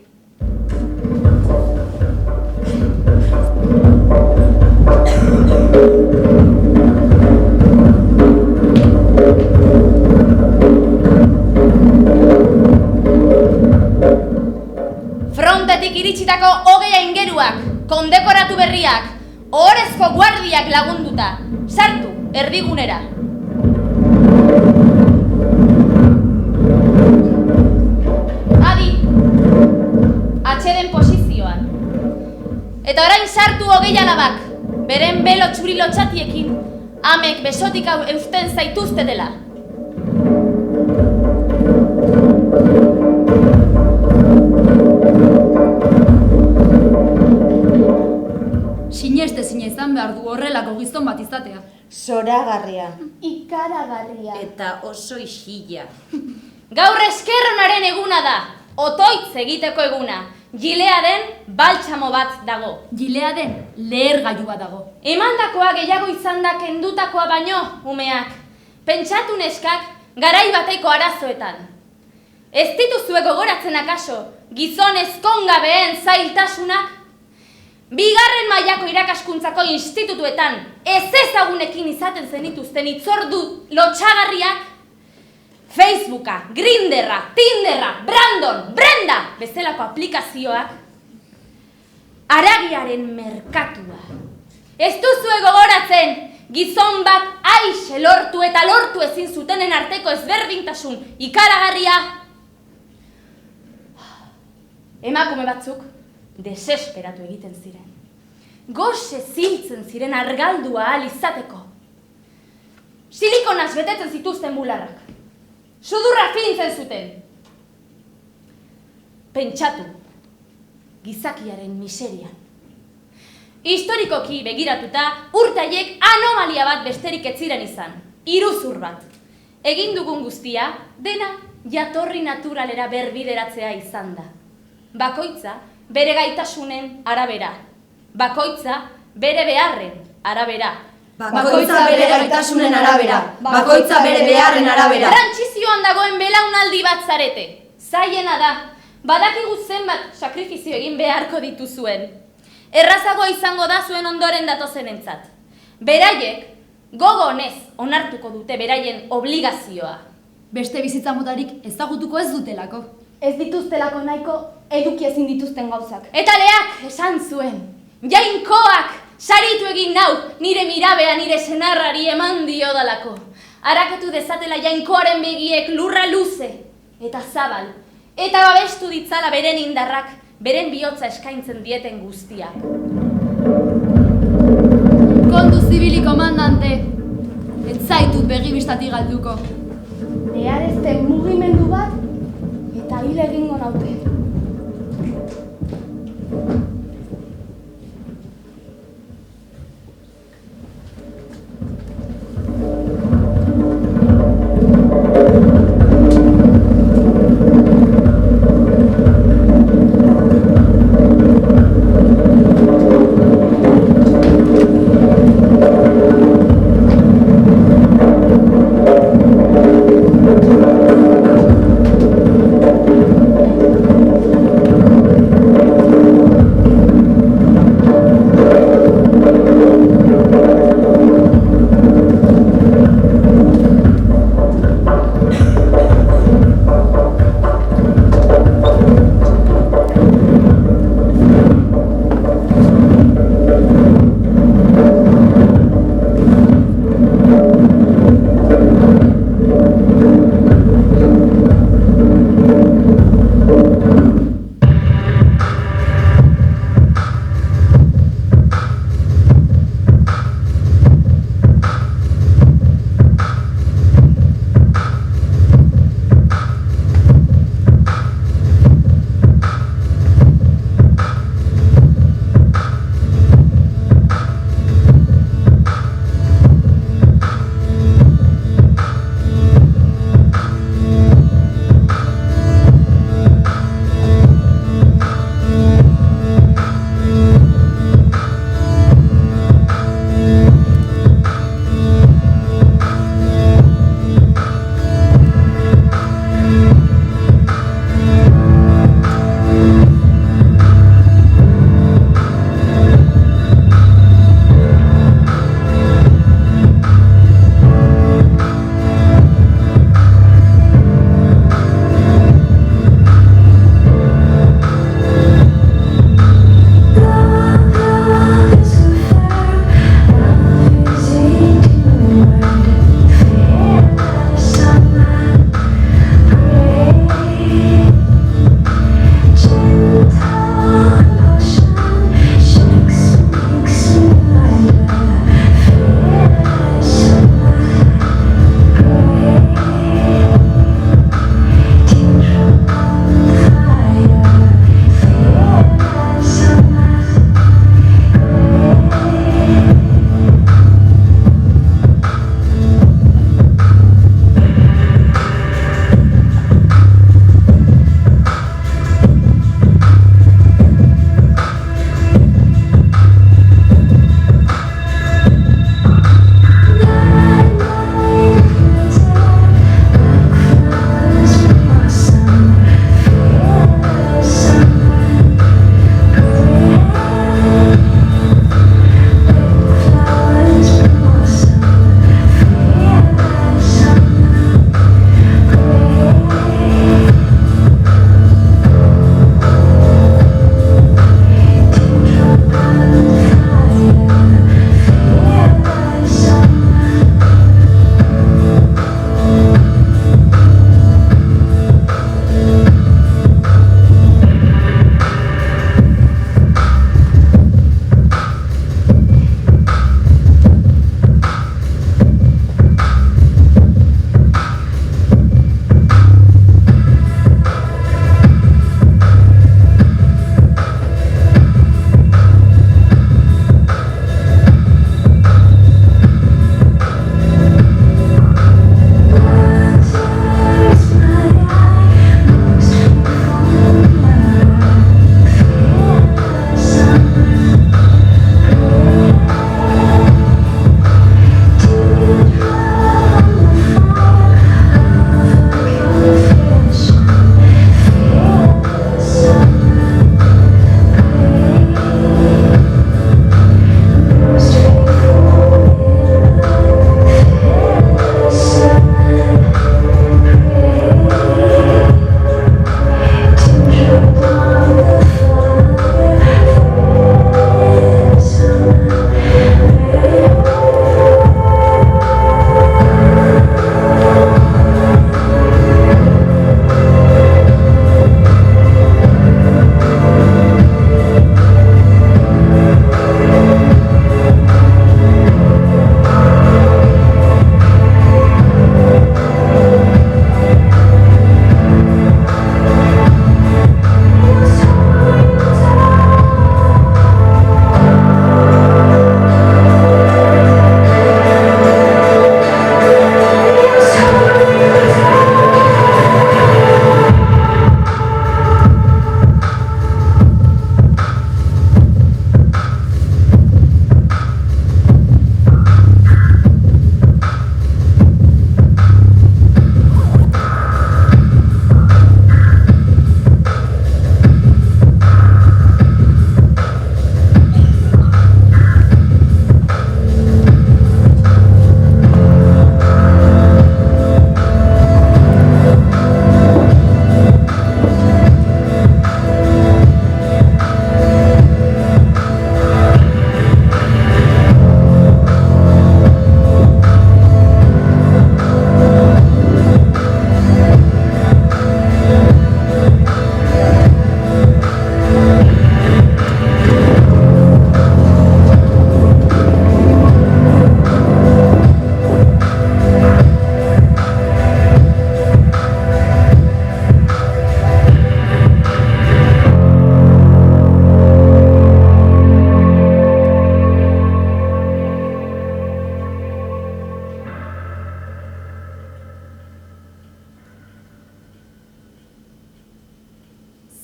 Frontetik iritsitako 20 aingeruak, kondekoratu berriak, ohorezko guardiak lagunduta, sartu erdigunera. Adi, atxeden posizioan. Eta orain sartu 20 alabak, beren belo txuri lotxatiekin, amek besotik eusten zaituzte dela. Sinestezina izan behar du horrelako gizon bat izatea. Zoragarria. Ikaragarria. Eta oso isila. Gaur eskerronaren eguna da, otoitz egiteko eguna. Gilea den baltsamo bat dago. Gilea den lehergailu bat dago. Emandakoa gehiago izan da kendutakoa baino, umeak. Pentsatu neskak garai bateko arazoetan. Ez dituzue gogoratzen akaso, gizon ezkongabeen zailtasunak? Bigarren mailako irakaskuntzako institutuetan ez ezagunekin izaten zenituzten itzordu lotxagarriak? Facebooka, Grinderra, Tinderra, Brandon, Brenda bezalako aplikazioak? Haragiaren merkatua. Ez duzue gogoratzen, gizon bat aixe lortu eta lortu ezin zutenen arteko ezberdintasun ikaragarria? Emakume batzuk desesperatu egiten ziren. Goxe ziltzen ziren argaldua ahal izateko. Silikonaz betetzen zituzten bularrak. Sudurra fintzen zuten. Pentsatu, gizakiaren miserian. Historikoki begiratuta, urtaiek anomalia bat besterik ez ziren izan. Iruzur bat. Egin dugun guztia, dena jatorri naturalera berbideratzea izan da. Bakoitza, bere gaitasunen arabera. Bakoitza, bere beharren arabera. Bakoitza bere gaitasunen arabera. Bakoitza bere beharren arabera. Trantsizioan dagoen belaunaldi bat zarete. Zaiena da, badakigu zenbat sakrifizio egin beharko dituzuen. Errazagoa izango da zuen ondoren datozenentzat. Beraiek, gogo honez onartuko dute beraien obligazioa. Beste bizitza motarik ezagutuko ez dutelako. Ez dituztelako nahiko eduki ezin dituzten gauzak. Eta Leak esan zuen, jainkoak saritu egin nau nire mirabea nire senarrari eman diodalako. Harakatu dezatela jainkoaren begiek lurra luze eta zabal, eta babestu ditzala beren indarrak, beren bihotza eskaintzen dieten guztiak. Kontu zibili komandante, ez zaitut begibistatik galduko. Behar ezten mugimendu bat eta hil egingo naute.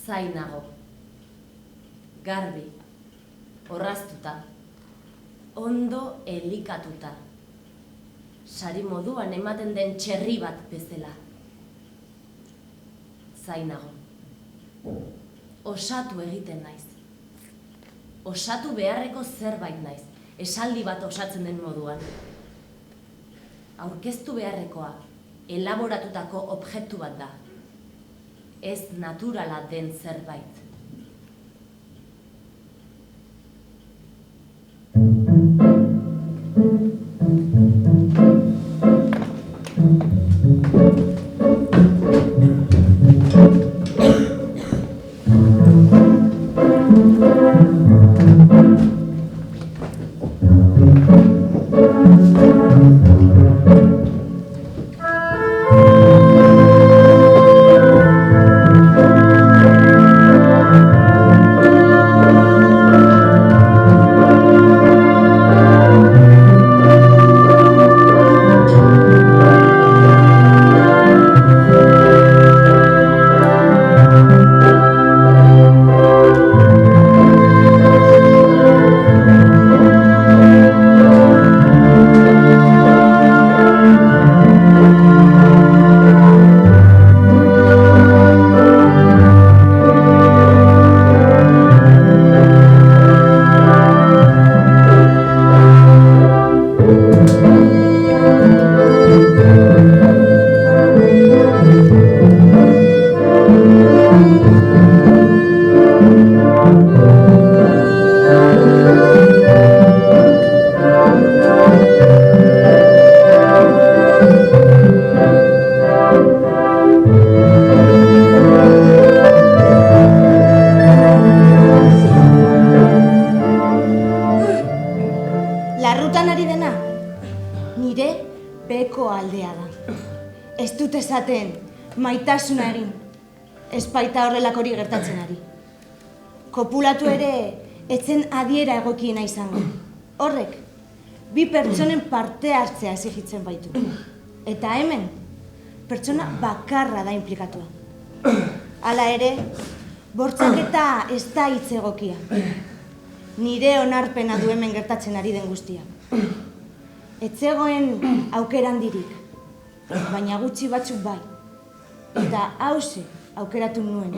zainago. Garbi, orraztuta, ondo elikatuta. Sari moduan ematen den txerri bat bezala. Zainago. Osatu egiten naiz. Osatu beharreko zerbait naiz, esaldi bat osatzen den moduan. Aurkeztu beharrekoa, elaboratutako objektu bat da. Ez naturala den zerbait. Maitasuna egin, ez baita horrelakori gertatzen ari. Kopulatu ere, etzen adiera egokiena izango. Horrek, bi pertsonen parte hartzea exigitzen baitu. Eta hemen, pertsona bakarra da inplikatua. Hala ere, bortxaketa ez da hitz egokia. Nire onarpena du hemen gertatzen ari den guztia. Ez zegoen aukerandirik, baina gutxi batzuk bai. Eta hauze aukeratu nuen.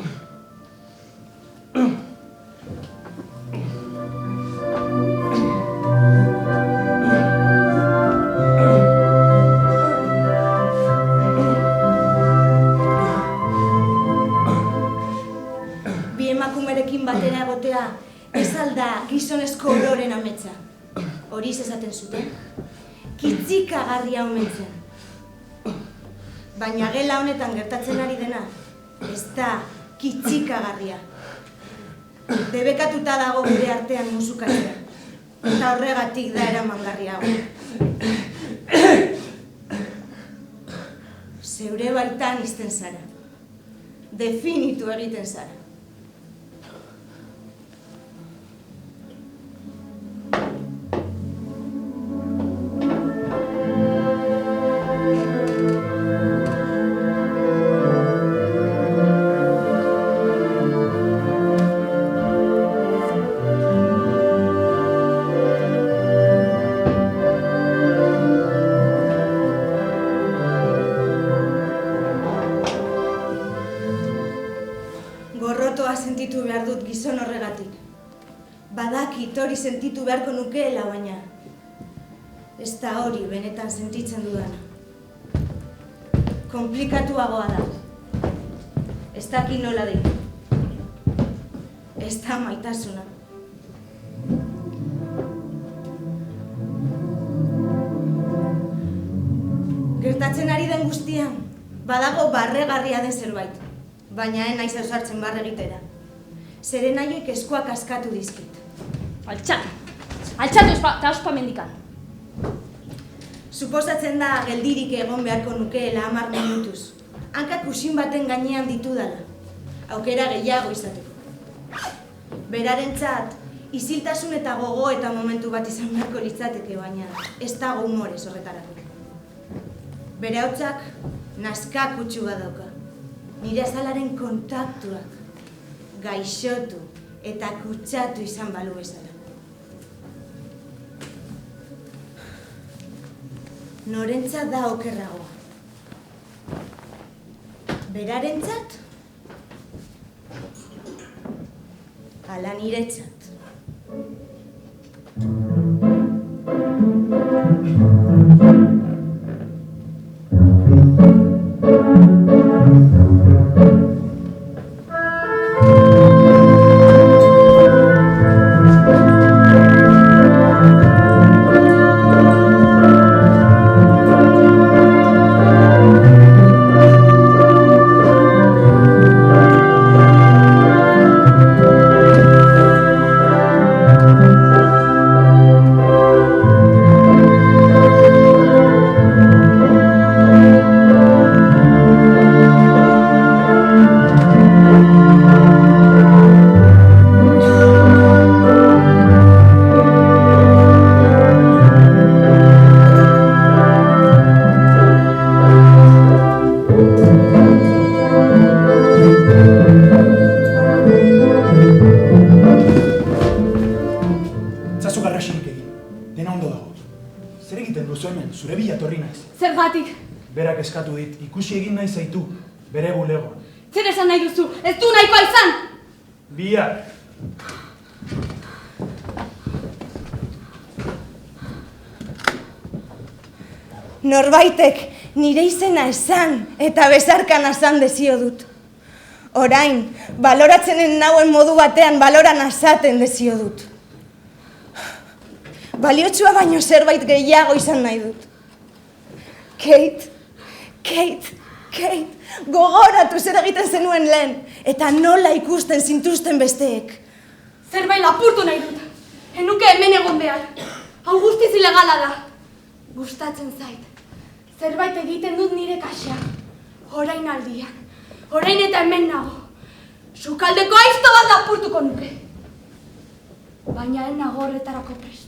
Bi emakumerekin batera egotea ez alda gizonezko ororen ametsa. Hori esaten zuten, kitzikagarria omentzen. Baina gela honetan gertatzen ari dena, ez da kitzikagarria. Debekatuta dago gure artean musukatzea, eta horregatik da eramangarriago. Zeure baitan izten zara, definitu egiten zara. Sentitu behar dut gizon horregatik. Badakit hori sentitu beharko nukeela, baina ez da hori benetan sentitzen dudana. Komplikatuagoa da. Ez daki nola deitu. Ez da maitasuna. Gertatzen ari den guztian, badago barregarria den zerbait. Baina naiz ausartzen barre egitera. Zeren haiek eskuak askatu dizkit. Altxatu! Altxatu eta ospa mendikan. Suposatzen da geldirik egon beharko nukeela 10 minutuz. Hankak usin baten gainean ditudala. Aukera gehiago izateko. Berarentzat, isiltasun eta gogo eta momentu bat izan beharko litzateke, baina ez dago humorez horretarako. Bere hautsak naskak utxu bat dauka. Nire azalaren kontaktuak. gaixotu eta kutsatu izan balu bezala. Norentzat da okerragoa? Berarentzat? Ala niretzat. Eskatu dit, ikusi egin nahi zaitu, bere bulegoan. Zer esan nahi duzu? Ez du nahikoa izan! Bihar. Norbaitek nire izena esan eta bezarkan asan dezio dut. Orain, baloratzenen nauen modu batean baloran asaten dezio dut. Baliotsua baino zerbait gehiago izan nahi dut. Kate, gogoratu zer egiten zenuen lehen, eta nola ikusten zintuzten besteek. Zerbait lapurtu nahi dut. Enuke hemen egon behar. Hau guztiz ilegala da. Gustatzen zait. Zerbait egiten dut nire kaxa. Orain aldian. Orain eta hemen nago. Sukaldeko aizto bat lapurtuko nuke. Baina ez nago horretarako prest.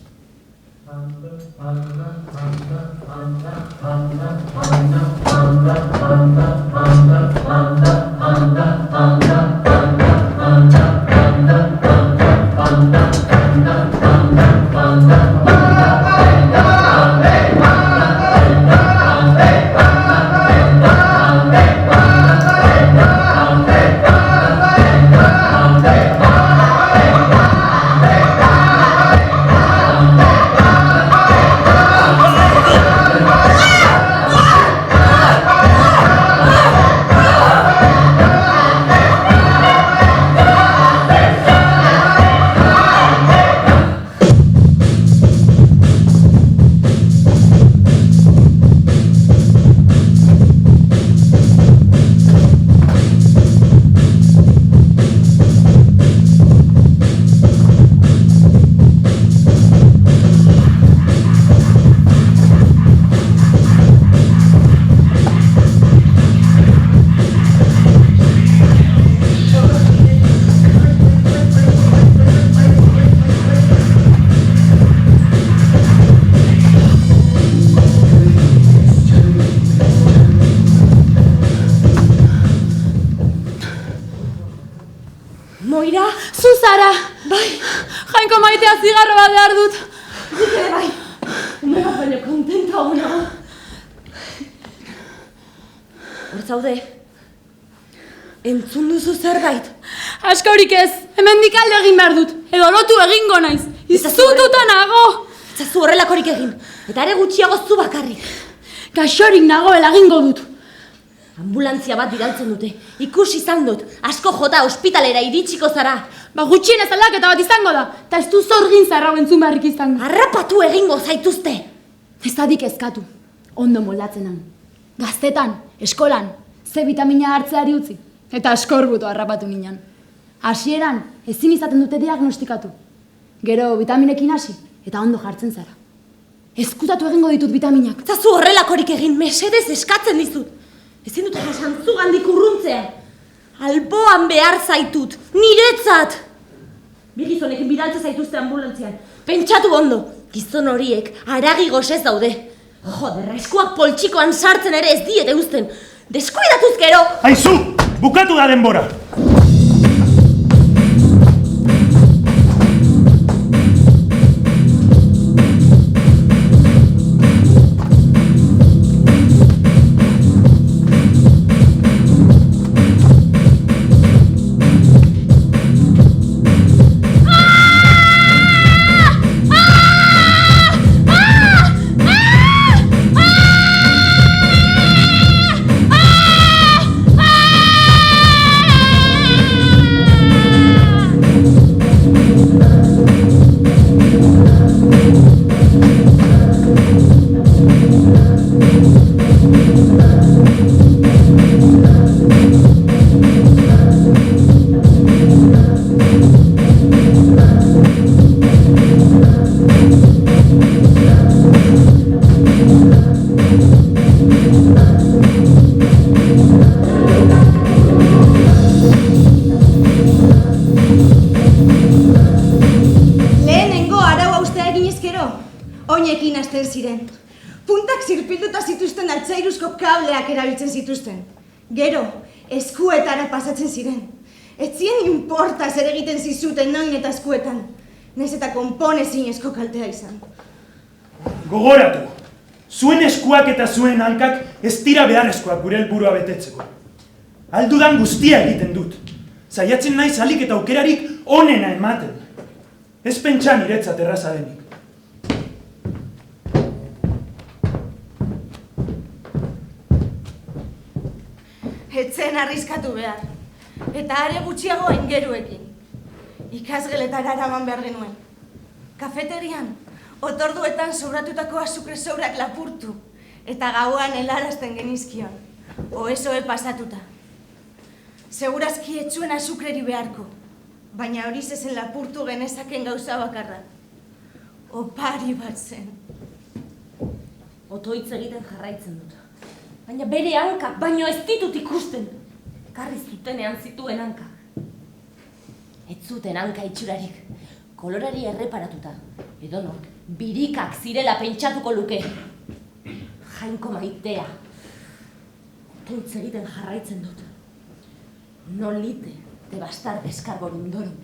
Moira? Zu zara! Bai! Jainko maitea zigarro bat behar dut! Nik ere bai! Ume bat baino kontenta hona! Hor zaude? Entzun duzu zerbait? Askorik ez! Hemendik alde egin behar dut! Edo lotu egingo naiz! Izututa nago! Etzazu horrelakorik egin! Eta ere gutxiago zu bakarrik! Gaixorik nagoela egingo dut! Ambulantzia bat bidaltzen dute. Ikusi izan dut. Asko jota ospitalera iritsiko zara. Ba gutxienez aldaketa bat izango da. Ta ez du zorgin zarra entzun beharrik izango. Harrapatu egingo zaituzte. Ez dadik ezkatu. Ondo moldatzen han. Gaztetan, eskolan, C vitamina hartzeari utzi. Eta askorbuto harrapatu ninan. Hasieran ezin izaten dute diagnostikatu. Gero vitaminekin hasi eta ondo jartzen zara. Ezkutatu egingo ditut vitaminak. Zazu horrelakorik egin, mesedez eskatzen dizut. Ezin dut jasantzu gandik urruntzea. Alboan behar zaitut, niretzat! Bi gizonekin bidaltze zaituzte ambulantzian. Pentsatu ondo, gizon horiek haragi gosez daude. Joder, eskuak poltsikoan sartzen ere ez diete uzten. Deskuidatuz gero! Aizu! Bukatu da denbora! puntak zirpilduta zituzten altzairuzko kableak erabiltzen zituzten. Gero, eskuetara pasatzen ziren. Ez zien inporta zer egiten zizuten noin eta eskuetan. Naiz eta konponezinezko kaltea izan. Gogoratu, zuen eskuak eta zuen hankak ez dira beharrezkoak gure helburua betetzeko. Aldudan guztia egiten dut. Saiatzen naiz ahalik eta aukerarik onena ematen. Ez pentsa niretzat erraza denik. Etzen arriskatu behar. Eta are gutxiago aingeruekin. Ikasgeletara eraman behar genuen. Kafeterian, otorduetan sobratutako azukre sobrak lapurtu. Eta gauan helarazten genizkion. Oesoe pasatuta. Segurazki etzuen azukreri beharko. Baina hori zezen lapurtu genezaken gauza bakarra. Opari bat zen. Otoitz egiten jarraitzen dut. Baina bere hankak baino ez ditut ikusten. Karri zutenean zituen hankak. Ez zuten hanka itxurarik. Kolorari erreparatuta. Edonok, birikak zirela pentsatuko luke. Jainko maitea. Otoitz egiten jarraitzen dut. Nolite te bastardes carborundorum.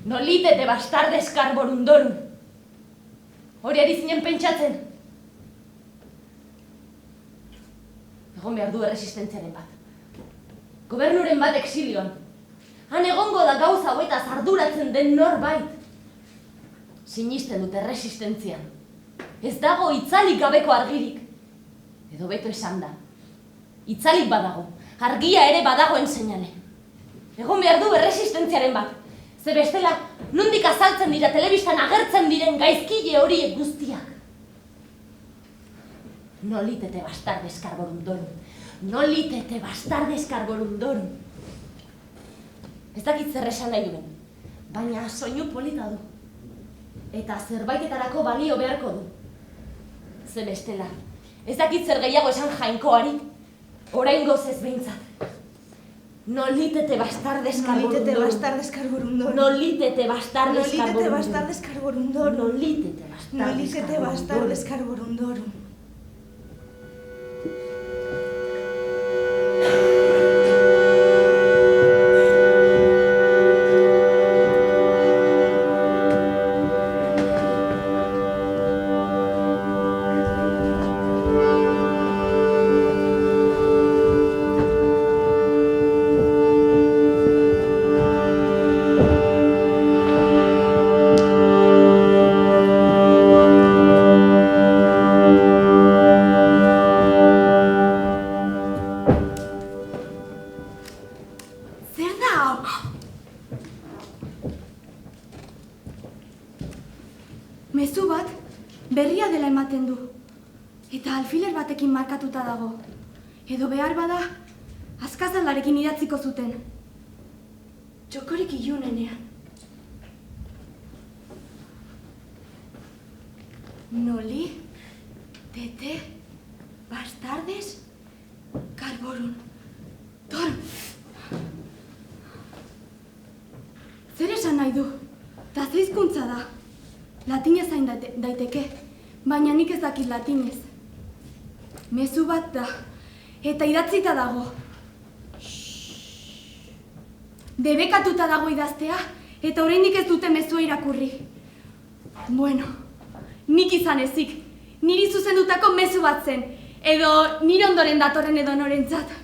Nolite te bastardes carborundorum. Hori ari zinen pentsatzen. Egon behar du erresistentziaren bat. Gobernuren bat exilioan. Han egongo da gauza hauetaz arduratzen den norbait. Sinisten dut erresistentzian. Ez dago itzalik gabeko argirik. Edo beto esan da. Itzalik badago. Argia ere badagoen seinale. Egon behar du erresistentziaren bat. Ze bestela, nondik azaltzen dira telebistan agertzen diren gaizkile horiek guztiak. Nolitete bastardes carborundorum. Nolitete bastardes carborundorum. Ez dakit zer esan nahi duen, baina soinu polita du. Eta zerbaitetarako balio beharko du. Ze bestela, ez dakit zer gehiago esan jainkoari, oraingoz ez behintzat. Nolitete bastardes carborundorum. Nolitete bastardes carborundorum. Nolitete bastardes Nolitete carborundorum. bastardes carborundorum. Nolitete bastardes carborundorum. Mezu bat berria dela ematen du. Eta alfiler batekin markatuta dago. Edo behar bada, azkazalarekin idatziko zuten. Txokorik ilunenean. Noli, tete, bastardes, karborun, torn. Zer esan nahi du? Ta ze hizkuntza da. Latinez zain daiteke, baina nik ez dakit latinez. Mezu bat da, eta idatzita dago. Debekatuta dago idaztea, eta oraindik ez dute mezua irakurri. Bueno, nik izan ezik, niri zuzendutako mezu bat zen, edo nire ondoren datorren edo norentzat.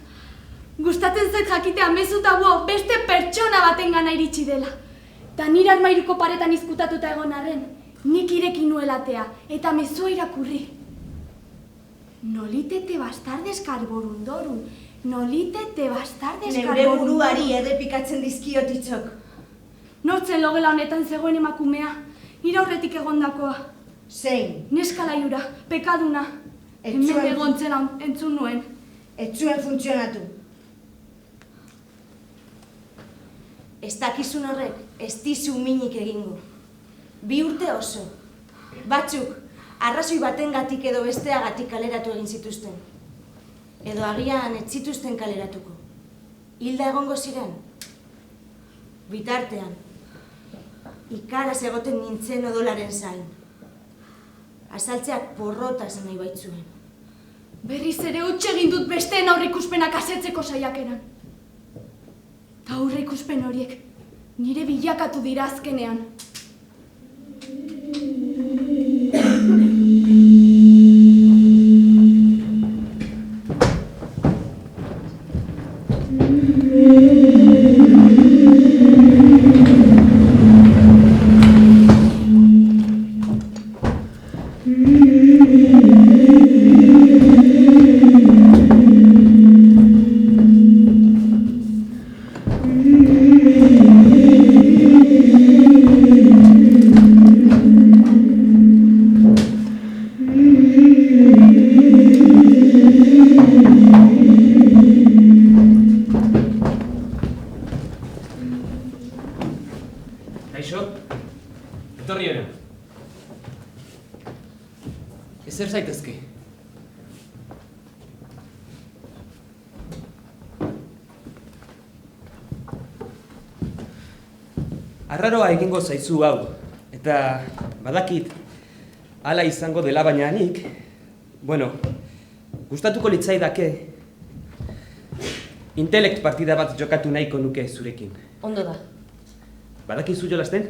Gustatzen zait jakitea mezu tabua beste pertsona baten gana iritsi dela. Ta nire armairuko paretan izkutatuta egon arren, nik ireki nuelatea, eta mezua irakurri. Nolitete bastardes carborundorum, nolitete bastardes carborundorum. Neure buruari errepikatzen dizkiot itzok. Nortzen logela honetan zegoen emakumea, nire aurretik egondakoa. Zein? Neskalaiura, pekaduna. Hemen egontzen entzun nuen. Ez zuen funtzionatu. Ez dakizun horrek, ez dizu minik egingo. 2 urte oso. Batzuk, arrazoi batengatik edo besteagatik kaleratu egin zituzten. Edo agian ez zituzten kaleratuko. Hilda egongo ziren. Bitartean, ikaraz egoten nintzen odolaren zain. azaltzeak porrota esan nahi baitzuen. Berriz ere huts egin dut besteen aurreikuspenak asetzeko saiakeran. Ta aurreikuspen horiek nire bilakatu dira azkenean. Kaixo, etorri hona. Ezer zaitezke. Arraroa egingo zaizu hau, eta badakit hala izango dela baina nik, gustatuko litzaidake intelekt partida bat jokatu nahiko nuke zurekin. Ondo da. Badakizu jolasten?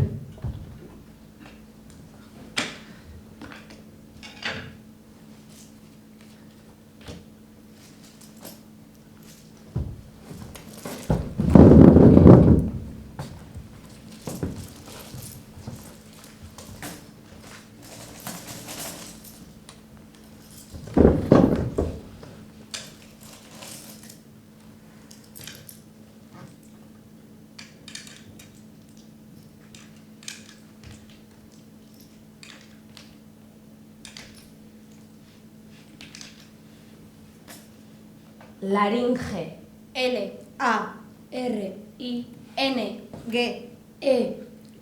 Laringe. L-A-R-I-N-G-E.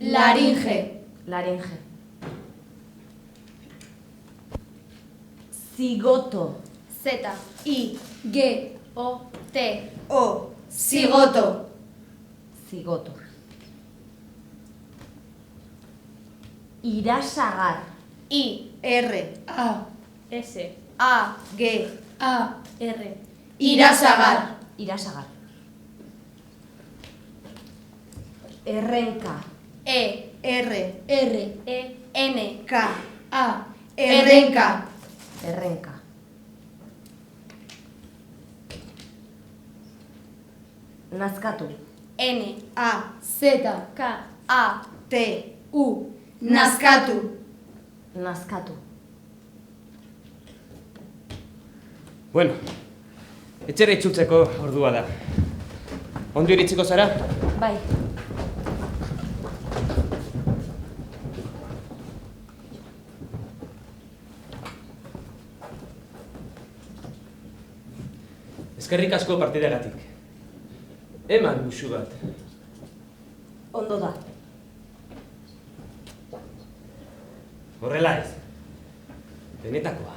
Laringe. Laringe. Zigoto. Z-I-G-O-T-O. Zigoto. Zigoto. Irasagar. I-R-A-S-A-G-A-R. Irasagar. Irasagar. Errenka. E-R-R-E-N-K-A. Errenka. Errenka. Nazkatu. N-A-Z-K-A-T-U. Nazkatu. Nazkatu. Etxera itzultzeko ordua da. Ondo iritsiko zara? Bai. Eskerrik asko partidagatik. Eman musu bat. Ondo da. Horrela ez. Benetakoa.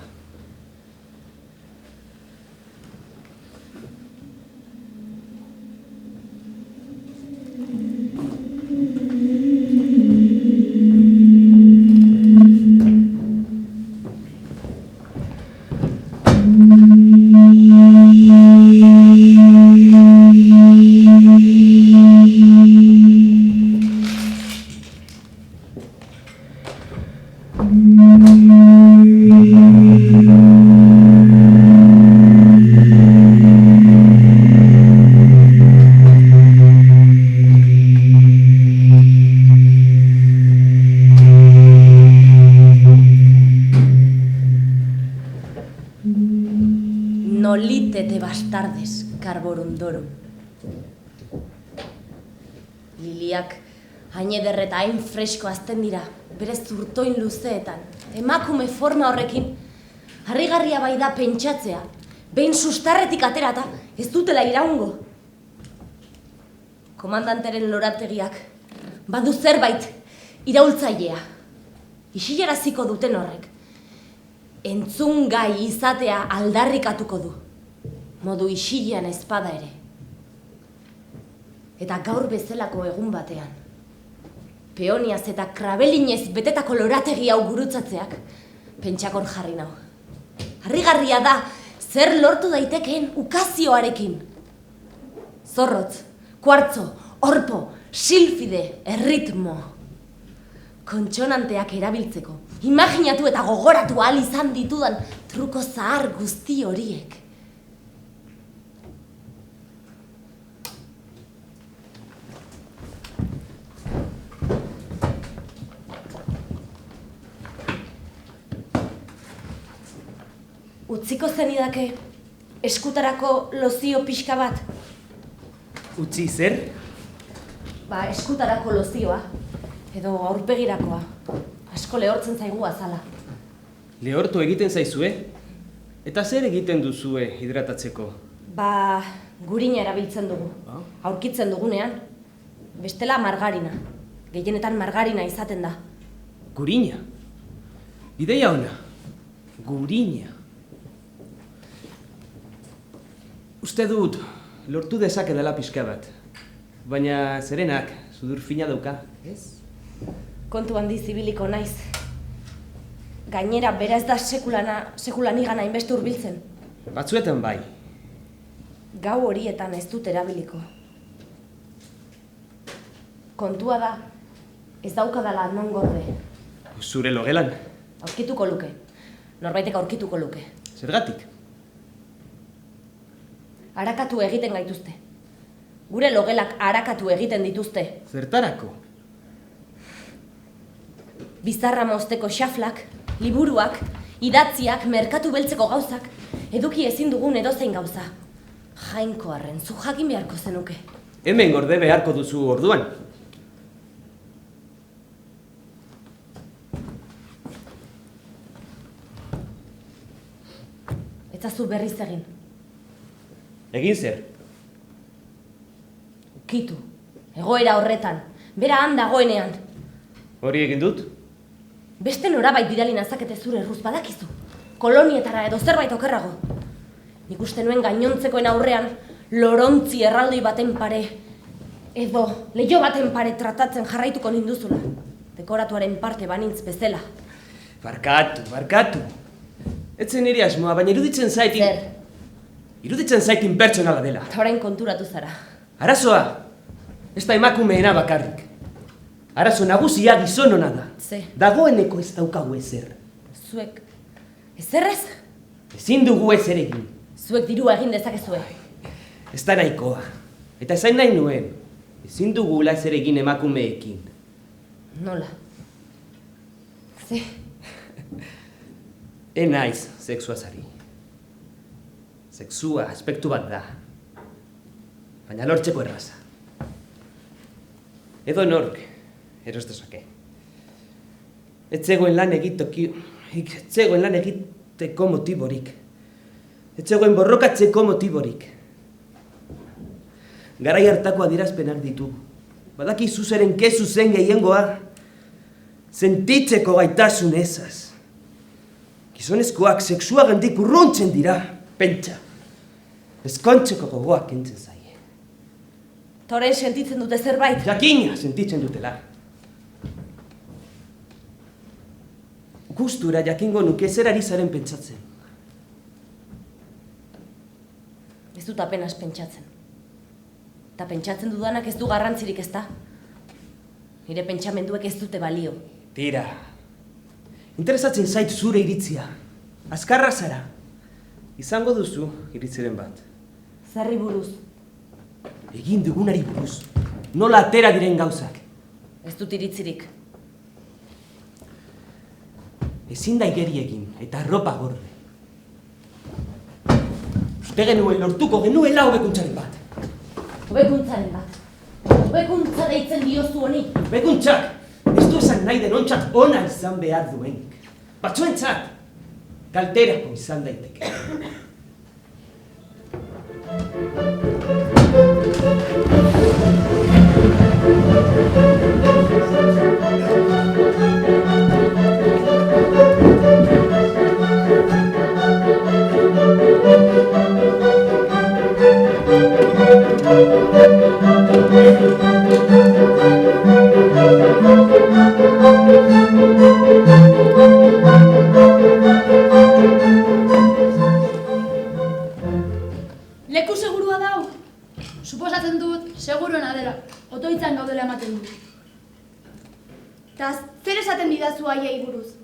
Nolite de bastardes, carborundorum. Liliak hain ederre eta hain fresko azten dira, bere zurtoin luzeetan. Emakume forma horrekin, harrigarria bai da pentsatzea, behin sustarretik aterata, ez dutela iraungo. Komandanteren lorategiak, badu zerbait, iraultzailea. Isilaraziko duten horrek. Entzun gai izatea aldarrikatuko du, modu isilean ezpada ere. Eta gaur bezalako egun batean, peoniaz eta krabelinez betetako lorategi hau gurutzatzeak, Pentsakor jarri nau. Harrigarria da, zer lortu daitekeen ukazioarekin. Zorrotz, kuartzo, orpo, silfide, erritmo. Kontsonanteak erabiltzeko, imaginatu eta gogoratu ahal izan ditudan truko zahar guzti horiek. Utziko zenidake eskutarako lozio pixka bat? Utzi zer? Eskutarako lozioa, edo aurpegirakoa. Asko lehortzen zaigu azala. Lehortu egiten zaizue? Eta zer egiten duzue hidratatzeko? Gurina erabiltzen dugu. Aurkitzen dugunean. Bestela margarina. Gehienetan margarina izaten da. Gurina? Ideia ona. Gurina. Uste dut, lortu dezake dela pixka bat. Baina zerenak, sudur fina dauka, ez? Kontu handi zibiliko naiz. Gainera, bera ez da sekulan igana hainbeste hurbiltzen. Batzuetan bai. Gau horietan ez dut erabiliko. Kontua da, ez daukadala non gorde. Zure logelan? Aurkituko luke. Norbaitek aurkituko luke. Zergatik? Arakatu egiten gaituzte. Gure logelak arakatu egiten dituzte. Zertarako? Bizarra mozteko xaflak, liburuak, idatziak, merkatu beltzeko gauzak, eduki ezin dugun edozein gauza. Jainkoarren, zu jakin beharko zenuke. Hemen gorde beharko duzu orduan. Etzazu berriz egin. Egin zer? Ukitu, egoera horretan, bera han dagoenean. Hori egin dut? Beste norabait bidali nazakete zure erruz badakizu. Kolonietara edo zerbait okerrago. Nik uste nuen gainontzekoen aurrean, lorontzi erraldoi baten pare, edo leiho baten pare tratatzen jarraituko ninduzula. Dekoratuaren parte banintz bezala. Barkatu. Etzen nire asmoa, baina iruditzen zaitin... Zer? Iruditzen zaitin pertsonala dela. Eta orain konturatu zara. Arazoa, ez da emakumeena bakarrik. Arazo nagusia gizonona da. Ze? Dagoeneko ez daukagu ezer. Zuek, ezerrez? Ezin dugu ezer egin. Zuek dirua egin dezakezue. Ez da nahikoa. Eta esain nahi nuen, ezin dugula ezer egin emakumeekin. Nola? Ze? Enaiz sexuazari. Sexua aspektu bat da. Baina lortzeko erraza. Edo nork, eros dezake. Ez zegoen lan egiteko motiborik. Ez zegoen borrokatzeko motiborik. Garai hartako adierazpenak ditu. Badaki zuzeren kezu zen gehiengoa. Sentitzeko gaitasun ezaz. Gizonezkoak sexua gandik urruntzen dira. Pentsa. Ezkontzeko gogoak kentzen zaie. Toren sentitzen dute zerbait. Jakina sentitzen dutela. Gustura jakingo nuke zer ari zaren pentsatzen. Ez dut apenas pentsatzen. Eta pentsatzen dudanak ez du garrantzirik ez da. Nire pentsamenduek ez dute balio. Tira. Interesatzen zait zure iritzia. Azkarra zara. Izango duzu iritziren bat. Zerri buruz. Egin dugunari buruz. Nola atera diren gauzak. Ez dut iritzirik. Ezin da igeri egin eta arropa gorde. Uste genuen lortuko genuela hobekuntzaren bat. Hobekuntzaren bat. Hobekuntza deitzen diozu honi. Hobekuntzak! Ez du esan nahi denontzat ona izan behar duenik. Batzuentzat, kalterako izan daiteke. suposatzen dut, seguruena dela, otoitzan gaudela ematen dut. Taz, zer esaten didazu haiei buruz?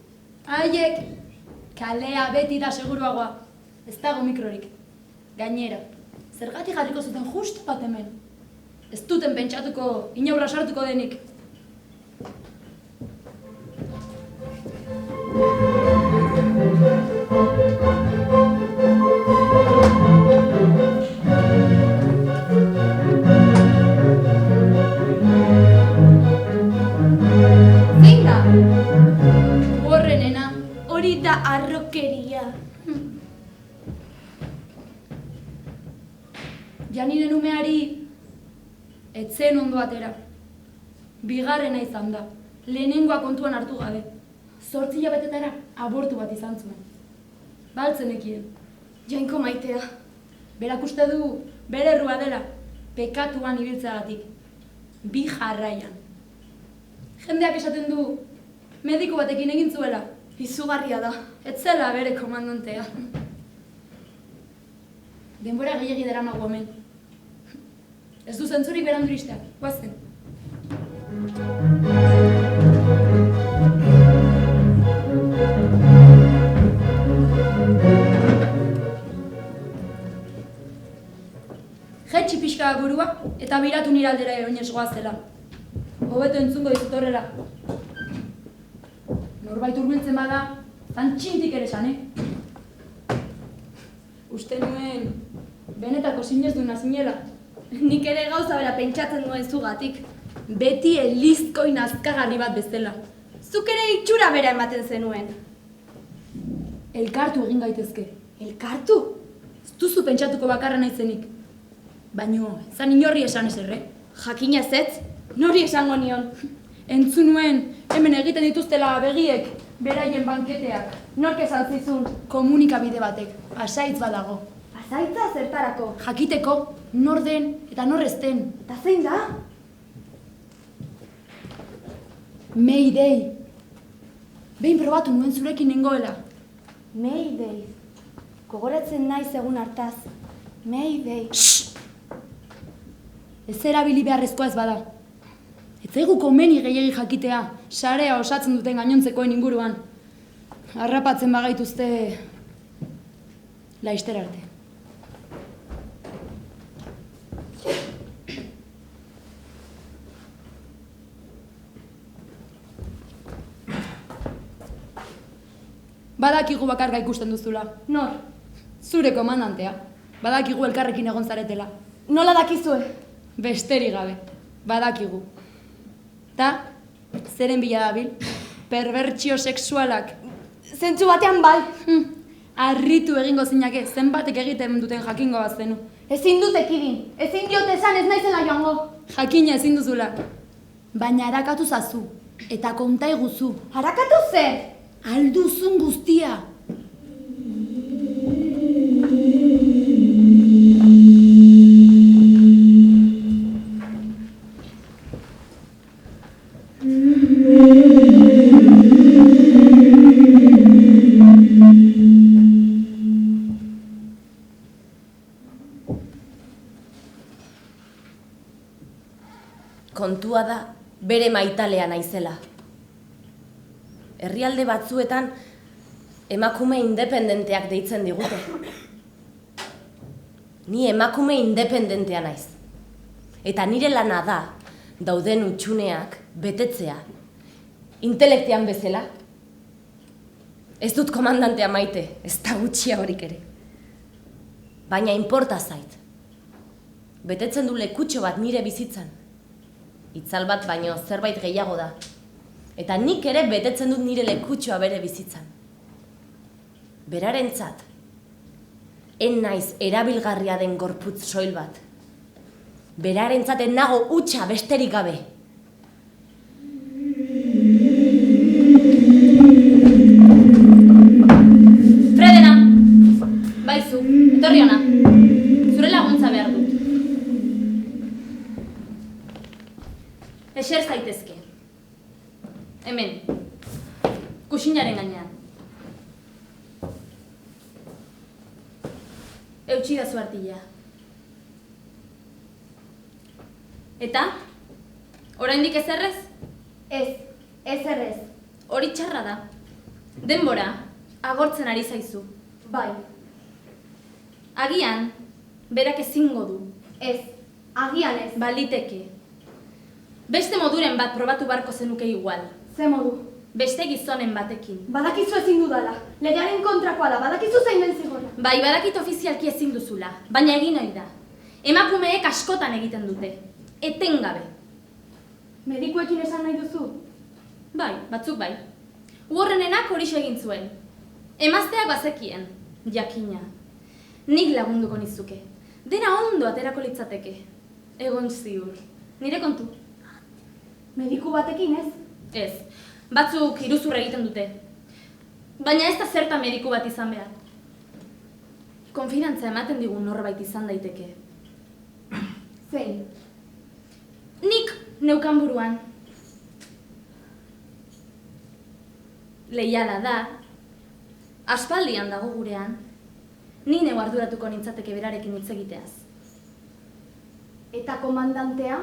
Haiek, kalea beti da seguruagoa, ez dago mikrorik. Gainera, zergatik jarriko zuten justu bat hemen. Ez duten pentsatuko, inaurra sartuko denik. Zein da? Horrenena, Hori da arrokeria. Janire numeari etzen ondo atera. Bigarrena izan da, lehenengoa kontuan hartu gabe. 8 hilabetetara abortu bat izan zuen. Baltzenekien. Jainko maitea. Berak uste du bere errua dela, pekatuan ibiltzeagatik. 2 jarraian. Jendeak esaten du, mediku batekin egin zuela. Izugarria da. Ez zela bere komandantea. Denbora gehiagi daramagu hemen. Ez du zentzurik berandu iristeak, guazen. Jetxi pixka burua eta biratu nire aldera oinez goazela. Hobeto entzungo dizut horrela. Norbait hurbiltzen bada, txintik ere esan, Uste nuen, benetako sinestuna zinela. Nik ere gauza bera pentsatzen duen zugatik. Beti elizkoi nazkagarri bat bezala. Zuk ere itxura bera ematen zenuen. Elkartu egin gaitezke. Elkartu? Ez duzu pentsatuko bakarra naizenik. Baino, zan inorri esan eserre. Jakina zetz, nori esango nion. Entzun nuen, hemen egiten dituztela begiek, beraien banketeak. Nork esan zizun? Komunikabide batek, asaitz badago. Azaitza zertarako? Jakiteko, nor den eta nor ez den. Ta zein da? Mayday. Behin probatu nuen zurekin nengoela. Mayday. Gogoratzen naiz egun hartaz. Mayday. Ez erabili beharrezkoa ez bada. Ez zaigu komeni gehiegi jakitea, sarea osatzen duten gainontzekoen inguruan. Harrapatzen bagaituzte laizter arte. Badakigu bakarga ikusten duzula. Nor? Zure komandantea. Badakigu elkarrekin egon zaretela. Nola dakizue? Besterik gabe. Badakigu. Ta, zeren bila dabil? Perbertsio sexualak. Zentzu batean bai. Harritu egingo zinake, zenbatek egiten duten jakingo bazenu. Ezin dut ekidin. Ezin diot esan ez naizela joango. Jakina ezin duzula. Baina harakatu zazu. Eta konta eguzu. Harakatu zer? Alduzun guztia. Kontua da, bere maitalea naizela. Herrialde batzuetan emakume independenteak deitzen digute. Ni emakume independentea naiz. Eta nire lana da, dauden utxuneak betetzea. Intelektean bezala. Ez dut komandantea maite, ez da gutxia horik ere. Baina inporta zait. Betetzen du lekutxo bat nire bizitzan. Itzal bat baino zerbait gehiago da. Eta nik ere betetzen dut nire lekutxoa bere bizitzan. Berarentzat, en naiz erabilgarria den gorputz soil bat. Berarentzat en nago hutsa besterik gabe. Fredena! Baizu, etorri hona. Zure laguntza behar dut. Eser zaitezke. Hemen. Kuxinaren gainean. Eutsi da zu artila. Eta? Oraindik ezerrez? Ez, ezerrez. Hori txarra da. Denbora, agortzen ari zaizu. Bai, Agian, berak ezingo du. ez, agian ez. Baliteke. Beste moduren bat probatu barko zenuke igual. Ze modu. Beste gizonen batekin. Badakizu ezin dudala. Legearen kontrakoa da, badakizu zein den zigorra. Bai, badakit ofizialki ezin duzula, baina egin ohi da. Emakumeek askotan egiten dute. Etengabe. Medikuekin esan nahi duzu? Bai, batzuk bai. Warrenenak horixe egin zuen. Emazteak bazekien, jakina. Nik lagunduko nizuke. Dena ondo aterako litzateke. Egon ziur. Nire kontu. Mediku batekin ez? Ez, batzuk iruzur egiten dute. Baina ez da zertan mediku bat izan behar. Konfidantza ematen digun norbait izan daiteke. Zein? Nik neukan buruan. Leiala da, aspaldian dago gurean, ni neu arduratuko nintzateke berarekin hitz egiteaz. Eta komandantea?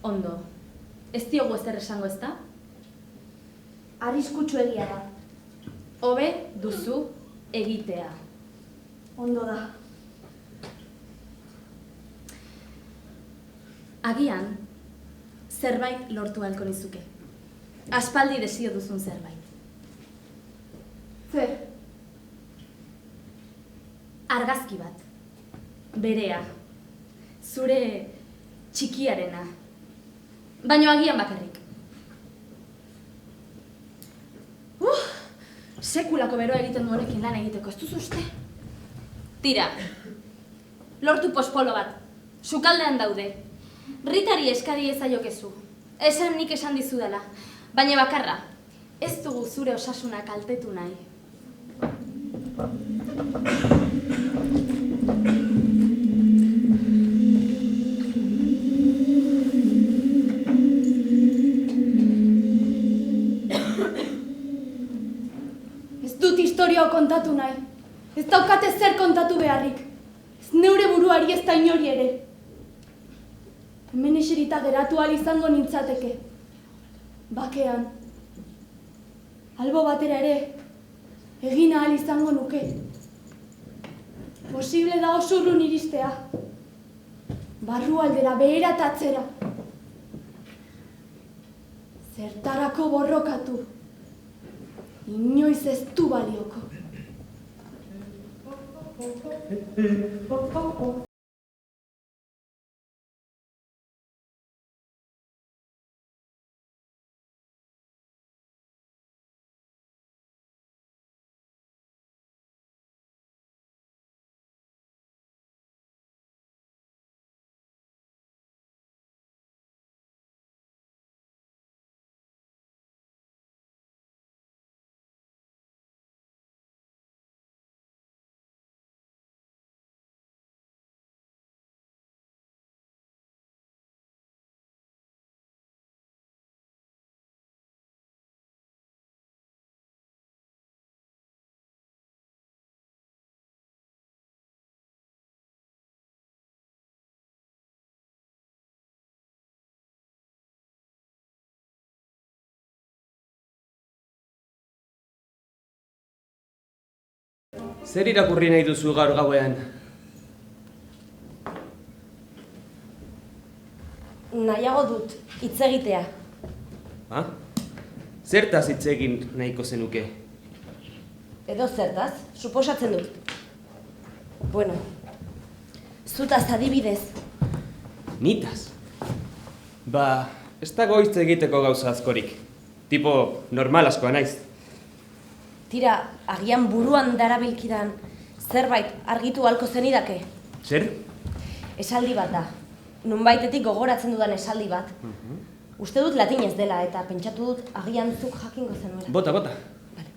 Ondo, ez diogu ezer esango ezta? Arriskutsu egia da. Hobe duzu egitea. Ondo da. Agian, zerbait lortu ahalko nizuke. Aspaldi desio duzun zerbait. Zer? Argazki bat. Berea. Zure txikiarena. Baina agian bakarrik. Sekulako beroa egiten du honekin lan egiteko, ez duzu uste? Tira. Lortu pospolo bat. Sukaldean daude. Ritari eskadi ezaiokezu. Esan nik esan dizudala. Baina bakarra, ez dugu zure osasuna kaltetu nahi. Ez dut historia kontatu nahi. Ez daukate zer kontatu beharrik. Ez neure buruari ez da inori ere. Hemen eserita geratu ahal izango nintzateke. Bakean. Albo batera ere, egin ahal izango nuke. Posible da oso urrun iristea. Barrualdera, behera eta atzera. Zertarako borrokatu. Inoiz ez du balioko. Zer irakurri nahi duzu gaur gauean? Nahiago dut, hitz egitea. Ha? Zertaz hitz egin nahiko zenuke? Edo zertaz, suposatzen dut. Bueno, zutaz adibidez. Nitaz? Ba, ez dago hitz egiteko gauza askorik. Tipo normal askoa naiz. Tira, agian buruan darabilkidan zerbait argitu ahalko zenidake. Zer? Esaldi bat da. Nunbaitetik gogoratzen dudan esaldi bat. Uste dut latinez dela eta pentsatu dut agian zuk jakingo zenuela. Bota, bota. Vale.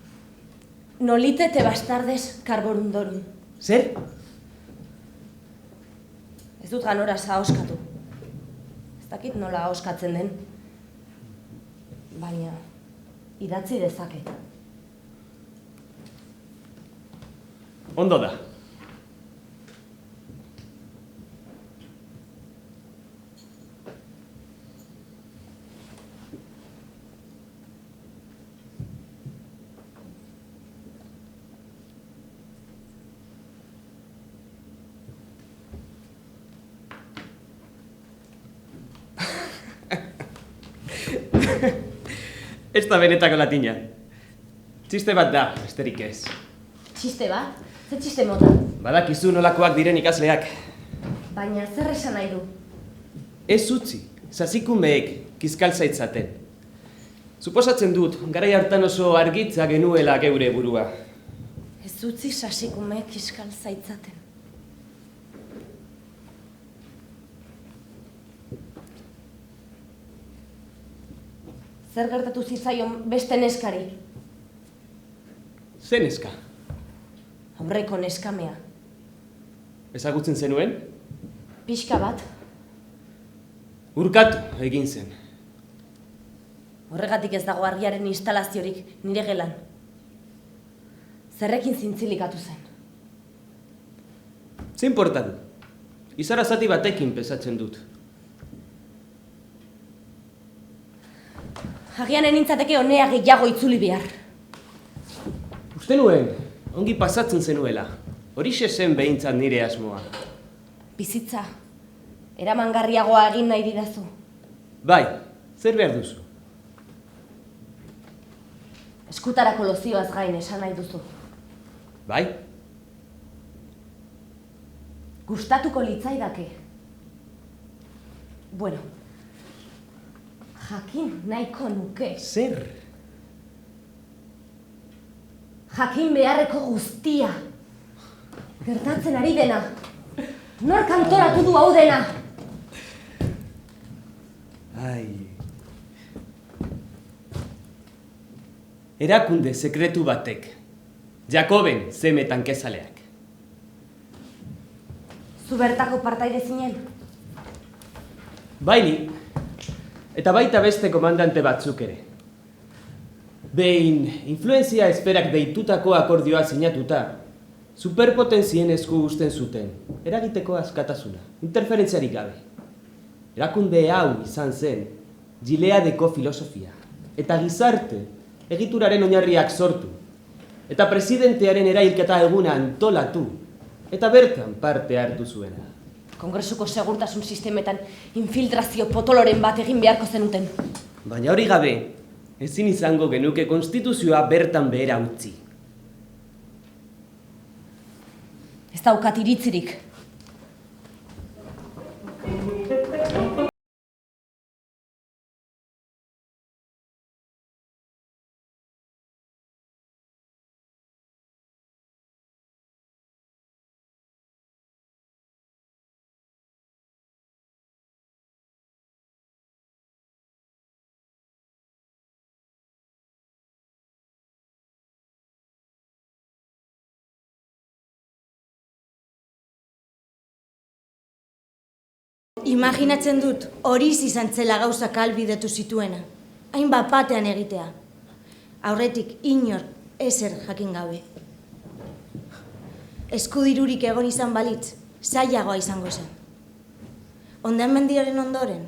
Nolite te bastardes carborundorum. Zer? Ez dut ganoraz ahoskatu. Ez dakit nola ahoskatzen den. Baina, idatzi dezaket. Ondo da. Ez da benetako latina. Txiste bat da, besterik ez. Txiste bat? Ze txiste mota? Badakizu nolakoak diren ikasleak. Baina zer esan nahi du? Ez utzi, sasikumeek kiskaltzaitzaten. Suposatzen dut, garai hartan oso argitza genuela geure burua. Ez utzi sasikumeek kiskaltzaitzaten. Zer gertatu zitzaion beste neskari? Ze neska? Aurreko neskamea. Ezagutzen zenuen? Pixka bat. Urkatu egin zen. Horregatik ez dago argiaren instalaziorik nire gelan. Zerrekin zintzilikatu zen. Ze inporta du? Izara zati batekin pesatzen dut. Agian enintzateke honea gehiago itzuli behar. Uste nuen, ongi pasatzen zenuela. Horixe zen behintzat nire asmoa. Bizitza, eramangarriagoa egin nahi didazu. Bai, zer behar duzu? Eskutarako lozioaz gain esan nahi duzu. Bai? Gustatuko litzaidake. Bueno, jakin nahiko nuke. Zer? Jakin beharreko guztia. Gertatzen ari dena. Nork antolatu du hau dena? Ai. Erakunde sekretu batek. Jakoben zeme tankezaleak. Zu bertako partaide zinen? Baini, eta baita beste komandante batzuk ere. Behin, influenzia esperak deitutako akordioa sinatuta, superpotenzien esku uzten zuten, eragiteko askatasuna, interferentziarik gabe. Erakunde hau izan zen, Gileadeko filosofia, eta gizarte egituraren oinarriak sortu, eta presidentearen erailketa eguna antolatu, eta bertan parte hartu zuena. Kongresuko segurtasun sistemetan infiltrazio potoloren bat egin beharko zenuten. Baina hori gabe, ezin izango genuke konstituzioa bertan behera utzi. Ez daukat iritzirik. Imaginatzen dut horiz izan zela gauzak ahalbidetu zituena, hainbat batean egitea. Aurretik inor ezer jakin gabe. Eskudirurik egon izan balitz, zailagoa izango zen. Hondamendiaren ondoren,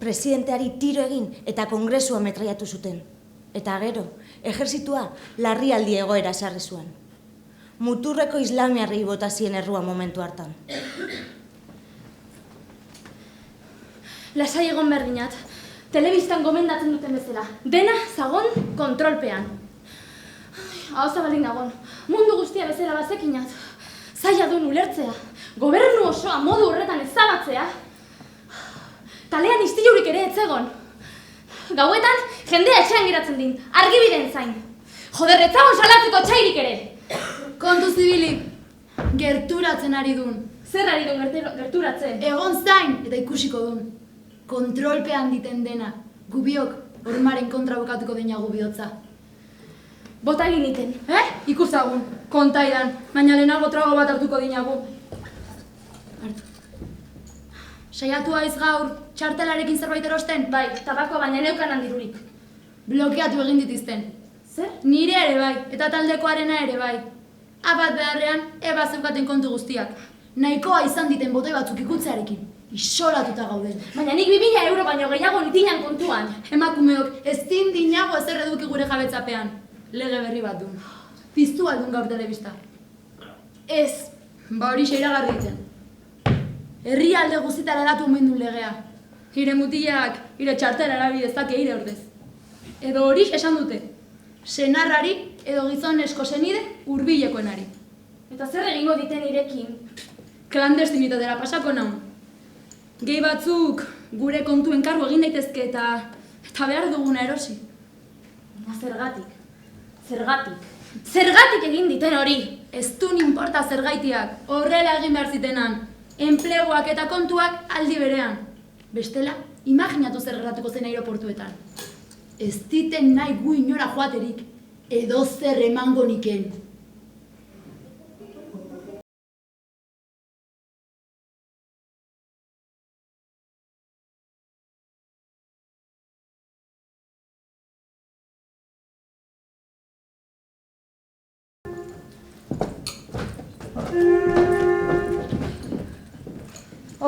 presidenteari tiro egin eta kongresua metraiatu zuten. Eta gero, ejertzitua larrialdi egoera sarri zuen. Muturreko islamiarrei bota zien errua momentu hartan. Lasai egon behar dinat. Telebistan gomendatzen duten bezala. Dena zagon kontrolpean. Hau zabalik nagon. Mundu guztia bezala bazekinat. Zaila duen ulertzea. Gobernu osoa modu horretan ezabatzea. Talean istilurik ere etzegon. Gauetan jendea etxean geratzen din. Argibiden zain. Joder, etzagon salatzeko txairik ere. Kontu zibilik, gerturatzen ari dun. Zer ari duen gerturatzen? Egon zain eta ikusiko dun. Kontrolpean diten dena, gubiok hormaren kontra bukatuko dinagu bihotza. Bota egin iten. Ikusagun, kontaidan, baina lehenago trago bat hartuko dinagu. Hartu. Saiatu haiz gaur, txartelarekin zerbait erosten? Bai, tabako baina neukan handirurik. Blokeatu egin ditizten. Zer? Nire ere bai, eta taldekoarena ere bai. Abat beharrean, eba zeukaten kontu guztiak. Nahikoa izan diten botoi batzuk ikutzearekin. Isolatuta gauden. Baina nik 2000 euro baino gehiago nitinan kontuan. Emakumeok ezin dinago ezer eduki gure jabetzapean. Lege berri bat dun. Piztu aldun gaur telebista. Ez, ba hori iragarri ditzen. Herrialde guztitara datu omen du legea. Hire mutilak, hire txartela erabidezak eire ordez. edo hori esan dute. Senarrari edo gizonezko senide hurbilekoenari. Eta zer egingo diten irekin? Klandestinitatera pasako naun. Gehi batzuk gure kontuen kargu egin daitezke eta behar duguna erosi. Zergatik. Zergatik egin diten hori? Ez du ninporta zergaitiak, horrela egin behar zitenan. Enpleguak eta kontuak aldi berean. Bestela, imaginatu zer gertatuko zen aeroportuetan. Ez diten nahi gu inora joaterik, edo zer emango niken.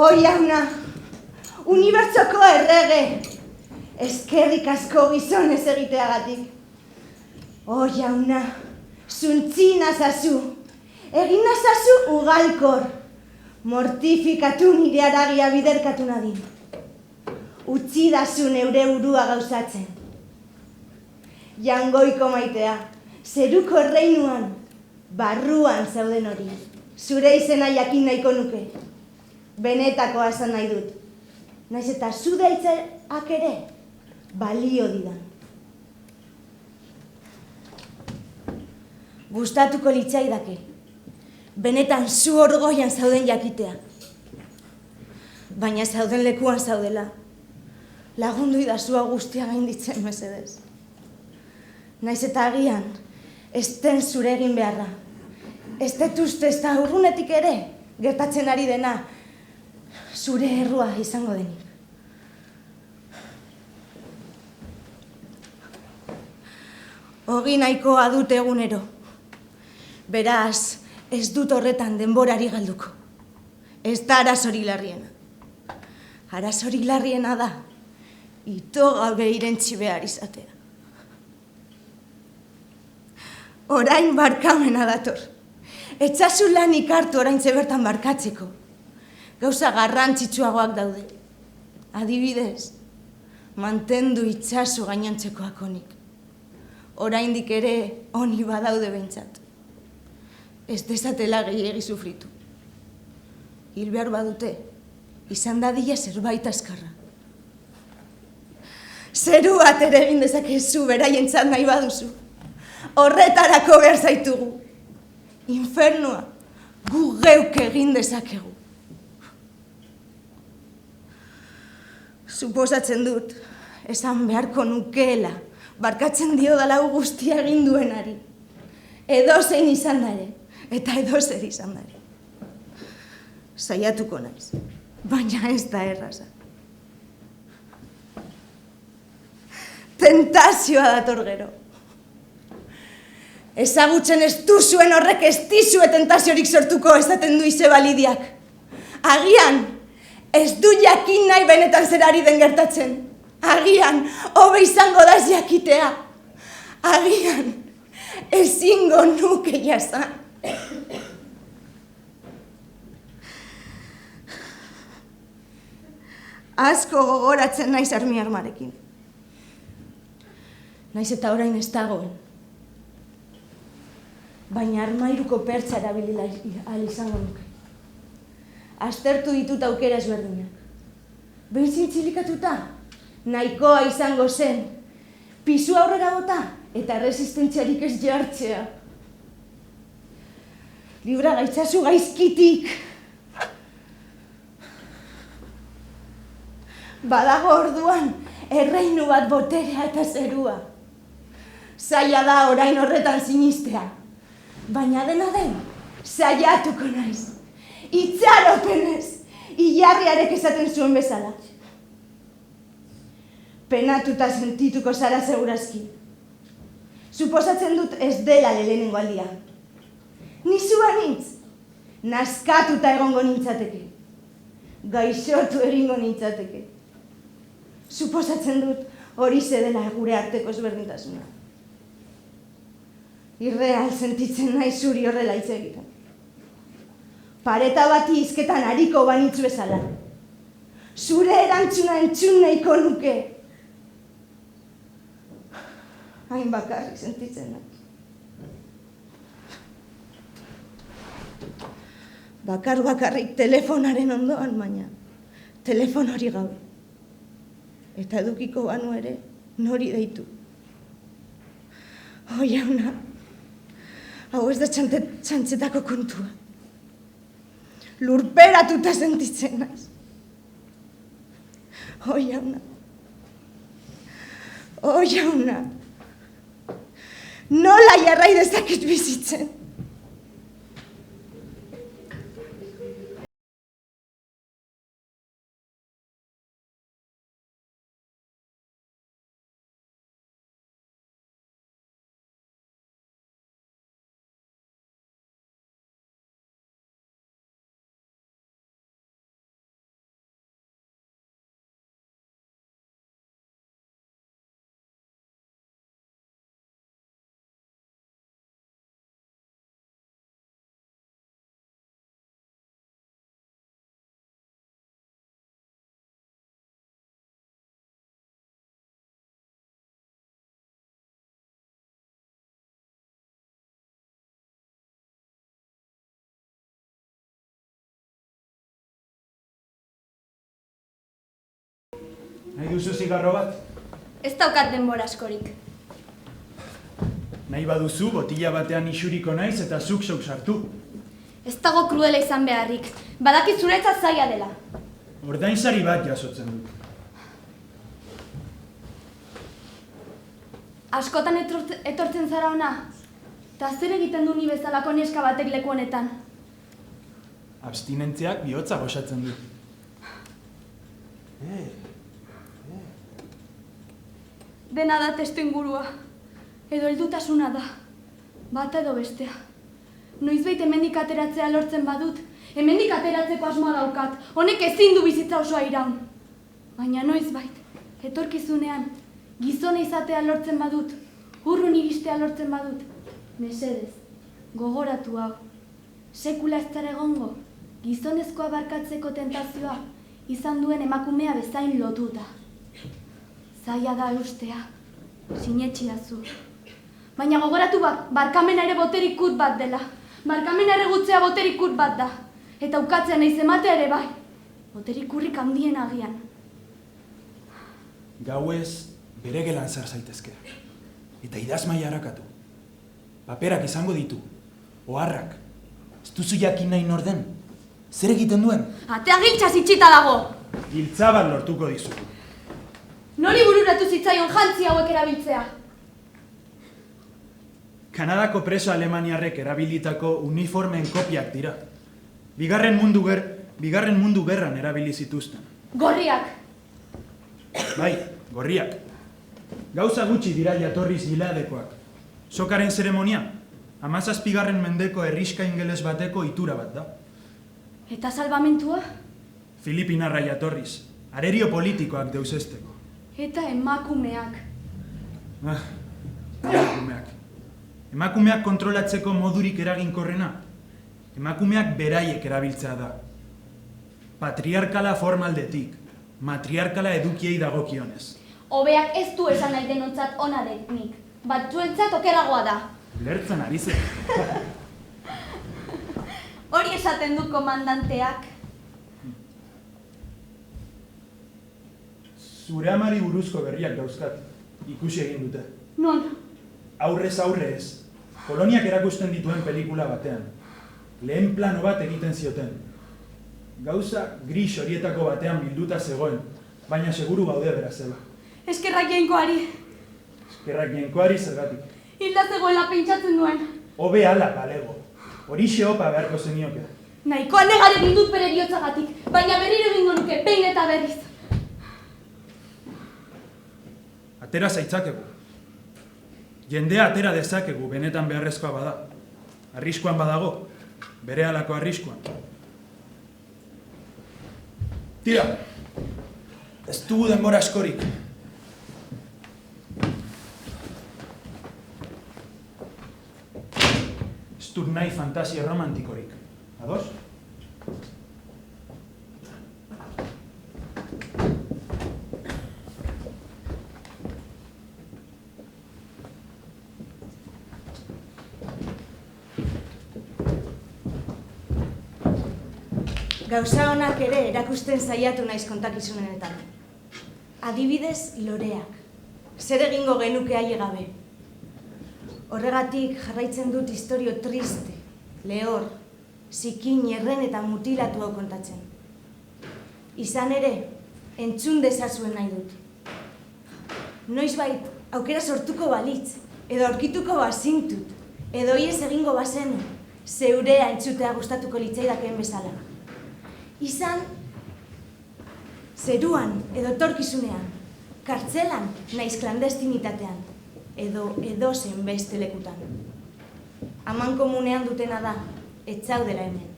Oi, jauna, unibertsoko errege, eskerrik asko gizonez egiteagatik. Oi, jauna, zuntzi nazazu, egin nazazu ugalkor, mortifikatu nire haragia biderkatu nadin. Utzi dazu neure burua gauzatzen. Jangoiko maitea, zeruko reinuan, barruan zauden hori, zure izena jakin nahiko nuke. Benetakoa esan nahi dut. Naiz eta zu deitzeak ere, balio didan. Gustatuko litzaidake, benetan zu orgoian zauden jakitea. Baina zauden lekuan zaudela, lagundu idazua guztia gainditzen mesedez. Naiz eta agian, ez den zure egin beharra. Ez detuzte ez da urrunetik ere, gertatzen ari dena, zure errua izango denik. Ogi nahikoa dut egunero. Beraz, ez dut horretan denborari galduko. Ez da arazorik larriena. Arazorik larriena da, ito gabe irentzi behar izatea. Orain barkamena dator. Etzazu lanik hartu orain zebertan barkatzeko. Gauza garrantzitsuagoak daude. Adibidez, mantendu itzazu gainontzekoak onik. Oraindik ere honi badaude behintzat. Ez dezatela gehiegi sufritu. Hil behar badute, izan dadila zerbait askarra. Zeru bat ere egin dezakezu beraientzat nahi baduzu. Horretarako behar zaitugu. Infernua gu geuk egin dezakegu. Suposatzen dut, esan beharko nukeela, barkatzen diodala guztia egin duenari. Edozein izan dare, eta edozer izan dare. Saiatuko naiz, baina ez da erraza. Tentazioa dator gero. Ezagutzen ez duzuen horrek ez dizue tentaziorik sortuko esaten du Izeba Lidiak. Agian, ez du jakin nahi benetan zerari den gertatzen. Agian, hobe izango da ez jakitea. Agian, ezingo nuke jasan. Asko gogoratzen naiz armi armarekin. Naiz eta orain ez dagoen. Baina armairuko pertsa erabili ahal izango nuke. Aztertu ditut aukera ezberdinak. Behin zintzilikatuta, nahikoa izango zen, pisu aurrera bota eta resistentziarik ez jartzea. Libra gaitzazu gaizkitik. Badago orduan, erreinu bat boterea eta zerua. Zaila da orain horretan sinistea. Baina dena den, saiatuko naiz. Itxaropenez, ilarriarek esaten zuen bezala. Penatuta sentituko zara segurazki. Suposatzen dut ez dela lehenengo aldia. Ni zua nintz, naskatuta egongo nintzateke. Gaixotu egingo nintzateke. Suposatzen dut hori dela gure arteko ezberdintasuna. Irreal sentitzen nahi zuri horrela hitz egiten. Pareta bati hizketan ariko banitz bezala. Zure erantzuna entzun nahiko nuke. hain bakarrik sentitzen naiz. Bakarrik telefonaren ondoan, baina telefonari gabe. Eta edukiko banu ere, nori deitu. Jauna, hau ez da txantzetako kontua. Lurperatuta sentitzen naiz. Jauna, nola jarrai dezaket bizitzen? Nahi duzu zigarro bat? Ez daukat denbora askorik. Nahi baduzu, botila batean isuriko naiz eta zuk sartu. Ez dago krudela izan beharrik. Badakit zuretzat zaila dela. Ordainsari bat jasotzen dut. Askotan etortzen zara ona? Ta zer egiten du ni bezalako neska batek leku honetan? Abstinentziak bihotza goxatzen du. Dena da testu ingurua. Edo heldutasuna da. Bata edo bestea. Noizbait hemendik ateratzea lortzen badut, hemendik ateratzeko asmoa daukat. Honek ezin du bizitza osoa iraun. Baina noizbait, etorkizunean, gizona izatea lortzen badut, urrun iristea lortzen badut. Mesedez, gogoratu hau. Sekula ez zara egongo, gizonezkoa barkatzeko tentazioa izan duen emakumea bezain lotuta. Zaila da ustea, sinetxiazu. Baina gogoratu barkamena ere boterik kut bat dela. Barkamena ere gutzea boterik kut bat da. Eta ukatzea nahiz ematea ere bai. Boterik urrik handien agian. Gauez bere gelan zer zaitezke. Eta idazmaia harakatu. Paperak izango ditu. Oharrak. Ez duzu jakin nahi nor den. Zer egiten duen? Atea giltxaz itxita dago! Giltza bat lortuko dizugu. Nori bururatu zitzaion jantzi hauek erabiltzea? Kanadako preso alemaniarrek erabilitako uniformeen kopiak dira. Bigarren mundu gerran erabili zituzten. Gorriak! Bai, gorriak. Gauza gutxi dira jatorriz gileadekoak. Sokaren zeremonia, 17. mendeko herriska ingeles bateko itura bat da. Eta salbamentua? Filipinarra jatorriz, arerio politikoak deusesteko. Eta emakumeak. Emakumeak. Emakumeak kontrolatzeko modurik eraginkorrena. Emakumeak beraiek erabiltzea da. Patriarkala formaldetik, matriarkala edukiei dagokionez. Hobeak ez du esan nahi denontzat ona denik. Batzuentzat okerragoa da. Lertzen ari zen. Hori esaten du komandanteak. Zure amari buruzko berriak dauzkat, ikusi egin dute. Non? Aurrez aurre ez. Koloniak erakusten dituen pelikula batean. Lehen plano bat egiten zioten. Gauza gris horietako batean bilduta zegoen, baina seguru gaude bera zela. Eskerrak jainkoari. Eskerrak jainkoari zergatik. Hilda zegoela pentsatzen duen. Hobe ala balego. Horixe opa beharko zenioke. Nahikoa negar egin dut bere heriotzagatik, baina berriro egingo nuke, behin eta berriz. Atera zaitzakegu. Jendea atera dezakegu benetan beharrezkoa bada. Arriskuan badago, bere halako arriskuan. Tira, ez dugu denbora askorik. Ez dut nahi fantasia romantikorik. Ados? Gauza honak ere erakusten saiatu naiz kontakizunenetan. Adibidez, loreak. Zer egingo genuke haie gabe. Horregatik jarraitzen dut istorio triste, lehor, zikin, erren eta mutilatu hau kontatzen. Izan ere, entzun dezazuen nahi dut. Noizbait, aukera sortuko balitz, edo aurkituko bazintut, edo iez egingo bazenu, zeurea entzutea gustatuko litzaidakeen bezala. Izan, zeruan edo etorkizunean, kartzelan naiz klandestinitatean, edo zen beste lekutan. Aman komunean dutena da, etzaudela hemen.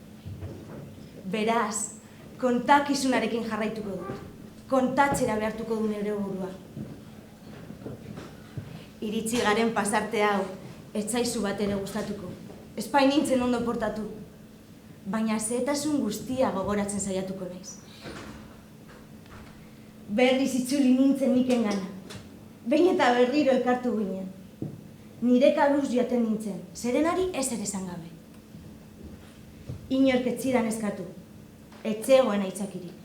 Beraz, kontakizunarekin jarraituko dut, kontatzera behartuko du nire burua. Iritsi garen pasarte hau, etzaizu bat ere gustatuko. Espain nintzen ondo portatu, baina zehetasun guztia gogoratzen saiatuko naiz. Berriz itzuli nintzen niken gana. Behin eta berriro elkartu ginen. Nire kabuz joaten nintzen, zerenari ez ere esan gabe. Inork ez zidan eskatu, etzegoen aitzakirik.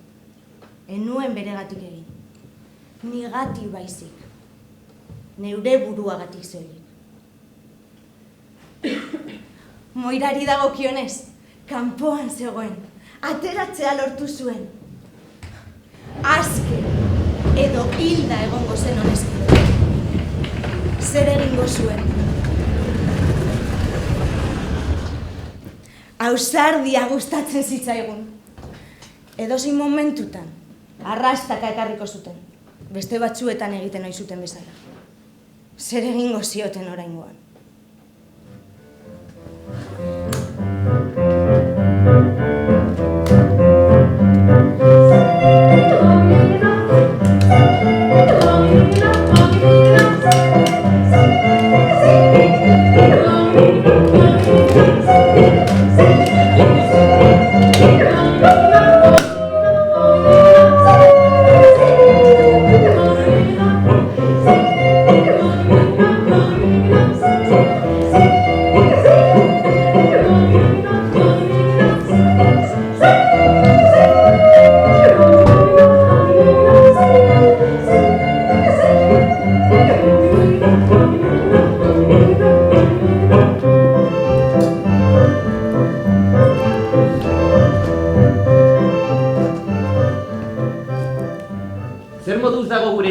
Enuen beregatik egin. Nigati baizik. Neure buruagatik zoilik. Moirari dagokionez, kanpoan zegoen, ateratzea lortu zuen. Azke edo hilda egongo zen honezko. Zer egingo zuen? Ausardia gustatzen zitzaigun. Edozein momentutan, arrastaka ekarriko zuten. Beste batzuetan egiten ohi zuten bezala. Zer egingo zioten oraingoan?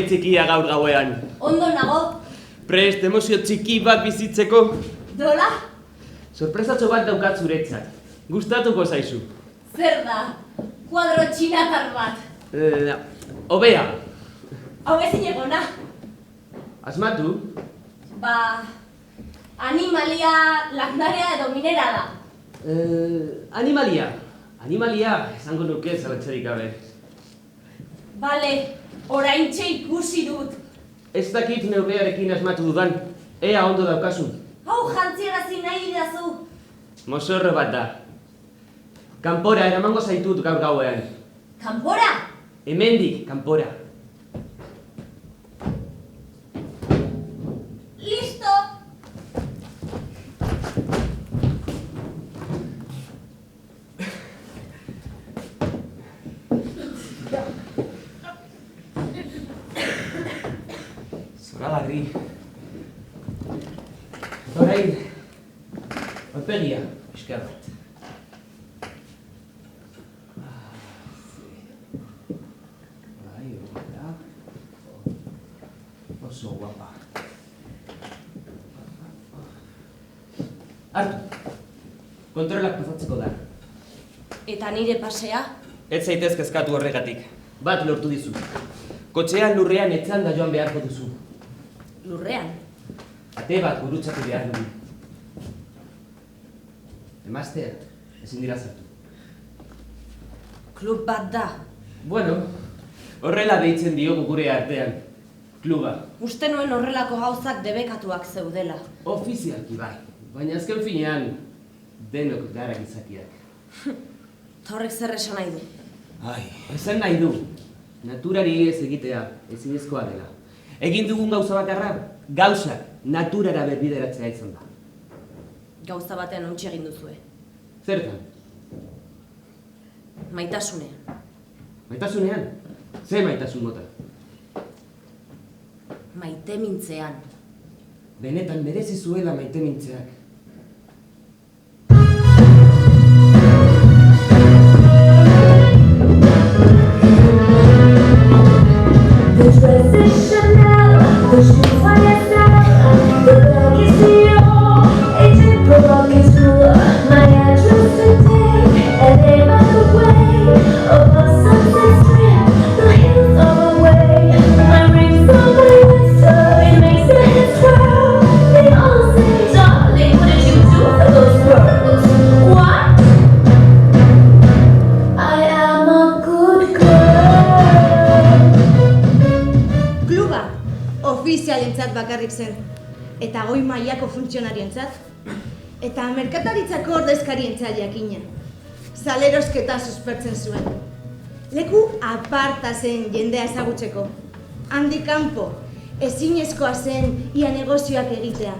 Txikia gaur gauean. Ondo nago. Prest, emozio txiki bat bizitzeko. Dola? Sorpresatxo bat daukat zuretzat. Gustatuko zaizu. Zer da? Kuadro txinatar bat. Hobea. Hau ezin egona. Asmatu? Animalia, landarea edo minerala. Animalia. Animalia, esango nuke zalatzarik gabe. Bale. Oraintxe ikusi dut. Ez dakit neurriarekin asmatu dudan, ea ondo daukazu. Hau jantzierazi nahi idazu. Mozorro bat da. Kanpora eramango zaitut gaur gauean. Kanpora? Hemendik, kanpora. Listo! Zoragarri. Orain, aurpegia, pixka bat. Bai, horrela. Oso guapa. Hartu. Kontrolak pasatzeko da. Eta nire pasea? Ez zaitez kezkatu horregatik. Bat lortu dizu. Kotxean lurrean etzan da joan beharko duzu. Lurrean? Ate bat gurutzatu behar dugu. Emaztea, ezin dira zartu. Klub bat da. Bueno, horrela deitzen diogu gure artean. Kluba. Uste nuen horrelako gauzak debekatuak zeudela. Ofizialki bai, baina azken finean denok gara gizakiak. Ta horrek zer esan nahi du? Esan nahi du. Naturari ez egitea, ezinezkoa dela. Egin dugun gauza bakarra, gauzak naturara berbideratzea izan da. Gauza batean ontsi egin duzue. Zertan? maitasune. Maitasunean? Ze maitasun mota? Maite mintzean. Benetan merezi zuela maite mintzeak. Ofizialentzat bakarrik zen, eta goi mailako funtzionarientzat, eta merkataritzako ordezkarientzat jakina. Salerosketa suspertzen zuen. Leku aparta zen jendea ezagutzeko. Handik kanpo, ezinezkoa zen ia negozioak egitea.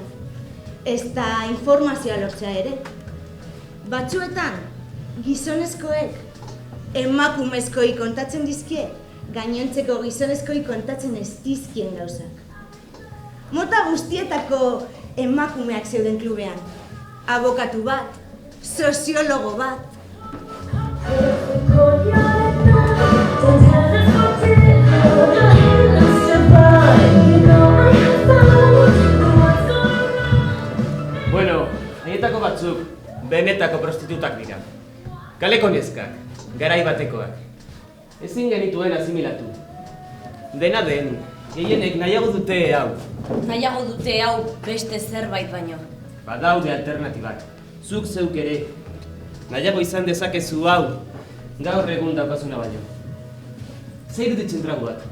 Ezta informazioa lortzea ere. Batzuetan, gizonezkoek emakumezkoi kontatzen dizkie, gainontzeko gizonezkoi kontatzen ez dizkien gauzak. Mota guztietako emakumeak zeuden klubean. Abokatu bat, soziologo bat. Bueno, haietako batzuk benetako prostitutak dira. Kaleko neskak, garai batekoak. Ezin genituen asimilatu. Dena den, gehienek nahiago dute hau. Nahiago dute hau beste zerbait baino. Badaude alternatibak. Zuk zeuk ere. Nahiago izan dezakezu hau, gaur egun daukazuna baino. Zer iruditzen trago bat?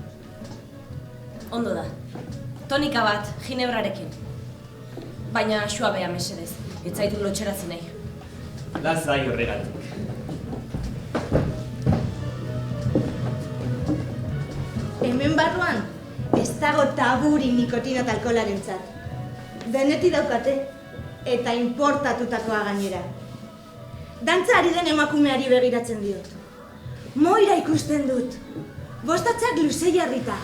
Ondo da. Tonika bat, ginebrarekin. Baina suabea mesedez, ez zaitu lotxerazi nahi. Lazai horregatik. Hemen barruan, ez dago taburi nikotina eta alkoholarentzat. Deneti daukate, eta importatutakoa gainera. Dantza ari den emakumeari begiratzen diot. Moira ikusten dut. Bostatzak luze jarrita,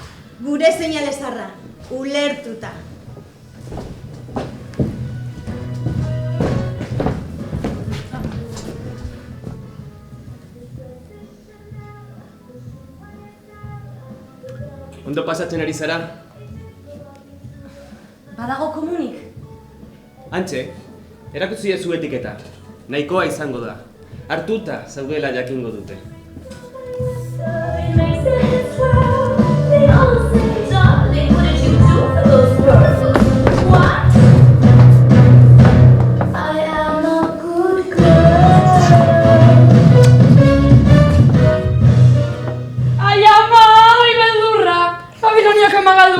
gure seinalezarra, ulertuta. Ondo pasatzen ari zara? Badago komunik? Antxe, erakutsi ez etiketa. Nahikoa izango da. Hartuta zaudela jakingo dute.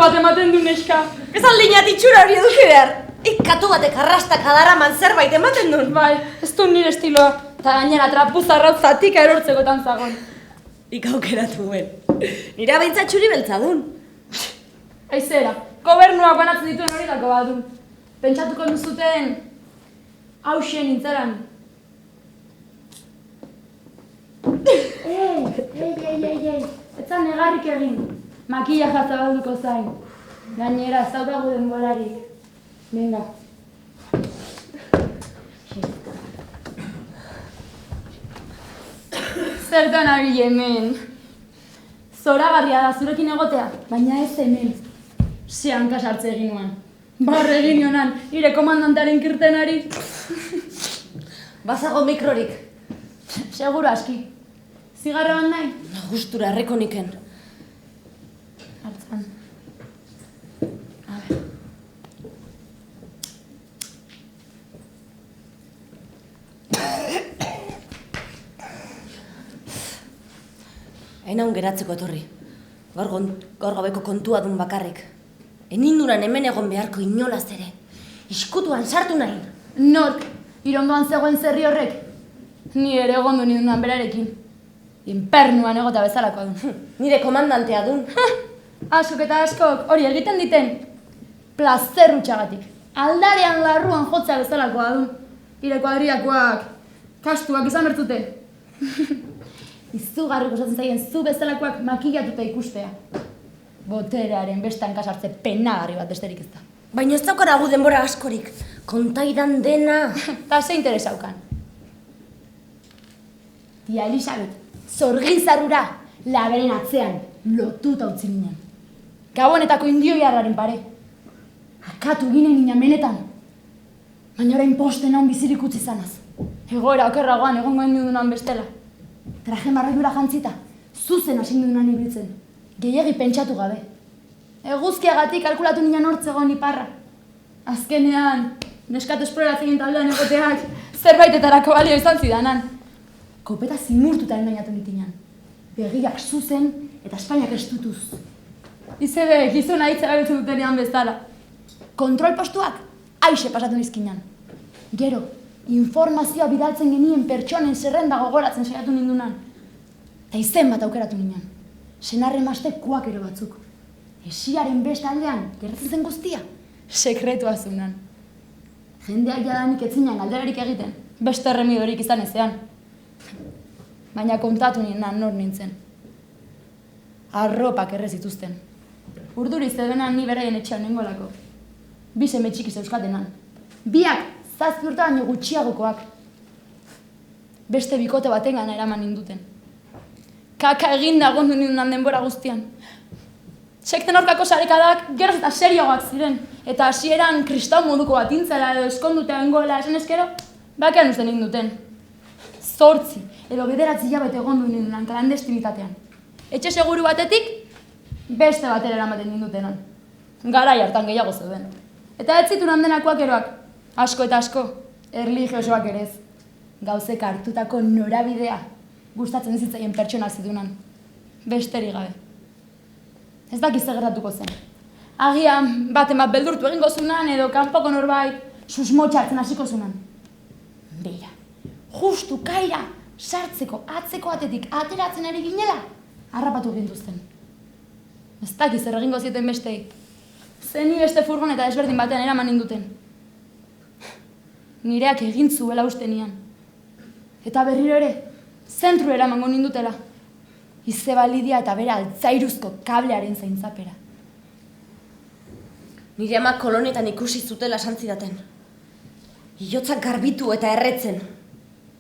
Bat ematen du neska. Ez aldinat itxura hori eduki behar. Ikatu batek arrastak adaraman zerbait ematen duen. Bai, ez du nire estiloa. Eta gainera trapuzarra zatika erortzekotan zagon. Ik aukeratu duen. Nira behintzat txuri beltza dun. Aizera, gobernuak banatzen dituen horietako bat du. Pentsatuko duzuten hausen nintzaran. Ei. Etzan negarrik egin. Makillaja zabalduko zain. Gainera, ez daukagu denborarik. Venga. Zertan ari hemen. Zoragarria da zurekin egotea, baina ez hemen. Ze hanka sartze egin nuan. Barre egin honan, nire komandantearen kirtenari. Bazago mikrorik. Seguro aski. Zigarra bat nahi? Gustura erreko niken. Hartzan. A ver. Hain haun geratzeko etorri. Gaur gabeko kontua dun bakarrik. Eninduran hemen egon beharko inolaz ere. Iskutuan sartu nahi. Nork, irondoan zegoen zerri horrek. Ni ere egondu nidunan berarekin. Inpernuan egota bezalakoa dun. Nire komandantea dun. Askok eta askok hori egiten diten. Plazer utxagatik. Aldarean larruan jotzea bezalakoa dun. Nire kuadriakoak kastuak izan bertzute. Izugarri gustatzen zaien zu bezalakoak makillatuta ikustea. Boterearen beste hankasartze penagarri bat besterik ez da. Baina ez daukaragu denbora askorik. Kontaidan dena. Ta ze interesaukan. Tia Elisabet, zorgin zarrura, laberen atzean, lotuta utzi ginen. Gabonetako indioiarraren pare. Akatu ginen ginen menetan. Baina orain posten hon bizirik utzi zanaz. Egoera okerragoan egongo dunan bestela. Traje marredura jantzita, zuzen hasi dunan ibiltzen. Gehiegi pentsatu gabe. Eguzkiagatik kalkulatu ninen hortzegoen iparra. Azkenean, neskat esploratzen taldean egoteak zerbaitetarako balio izan zidanan. Kopeta zimurtuta engainatu nitinan. Begiak zuzen eta Espainiak estutuz. Izebe, gizona hitza gabetzen dutenean bezala. Kontrol postuak, aixe pasatu nizkinan. Gero, informazioa bidaltzen genien pertsonen zerrenda gogoratzen saiatu nindunan. Ta izen bat aukeratu ninen. Senarren maste kuakero batzuk. Esiaren beste aldean, gertatzen zen guztia, sekretua zunan. Jendeak jadanik etzinan galderarik egiten, beste remidorik izan ezean. Baina kontatu nien nor nintzen. Arropak erre zituzten. Urduri zebenan ni beraien etxean nengolako. Bi seme txiki zeuskatenan. Biak 7 urte baino gutxiagokoak. Beste bikote batengana eraman ninduten. Kaka egin nagondu nindunan denbora guztian. Sekten aurkako sarekadak geroz eta serioagoak ziren. Eta hasieran kristau moduko bat intzela edo eskondutea engoela esan eskero, bakean usten ninduten. 8 edo 9 hilabete egondu nindunan klandestinitatean. Etxe seguru batetik, beste batera eramaten nindutenan. Garai hartan gehiago zeuden. Eta ez zitunan denakoak eroak, asko eta asko, erlijiosoak ere ez. Gauzek hartutako norabidea gustatzen zitzaien pertsona zidunan. Besterik gabe. Ez dakiz gertatuko zen. Agian baten bat beldurtu egingo zunan edo kanpoko norbait susmotxartzen hasiko zunan. Beira, justu kaira sartzeko atzeko atetik ateratzen ari ginela, harrapatu gintuzten. Ez dakiz egingo zieten bestei. Zeni beste furgoneta desberdin batean eraman ninduten. Nireak egin zuela uste nian. Eta berriro ere, zentru eramango nindutela. Izeba Lidia eta bera altzairuzko kablearen zaintzapera. Nire ama kolonetan ikusi zutela santzidaten. Iotzak garbitu eta erretzen.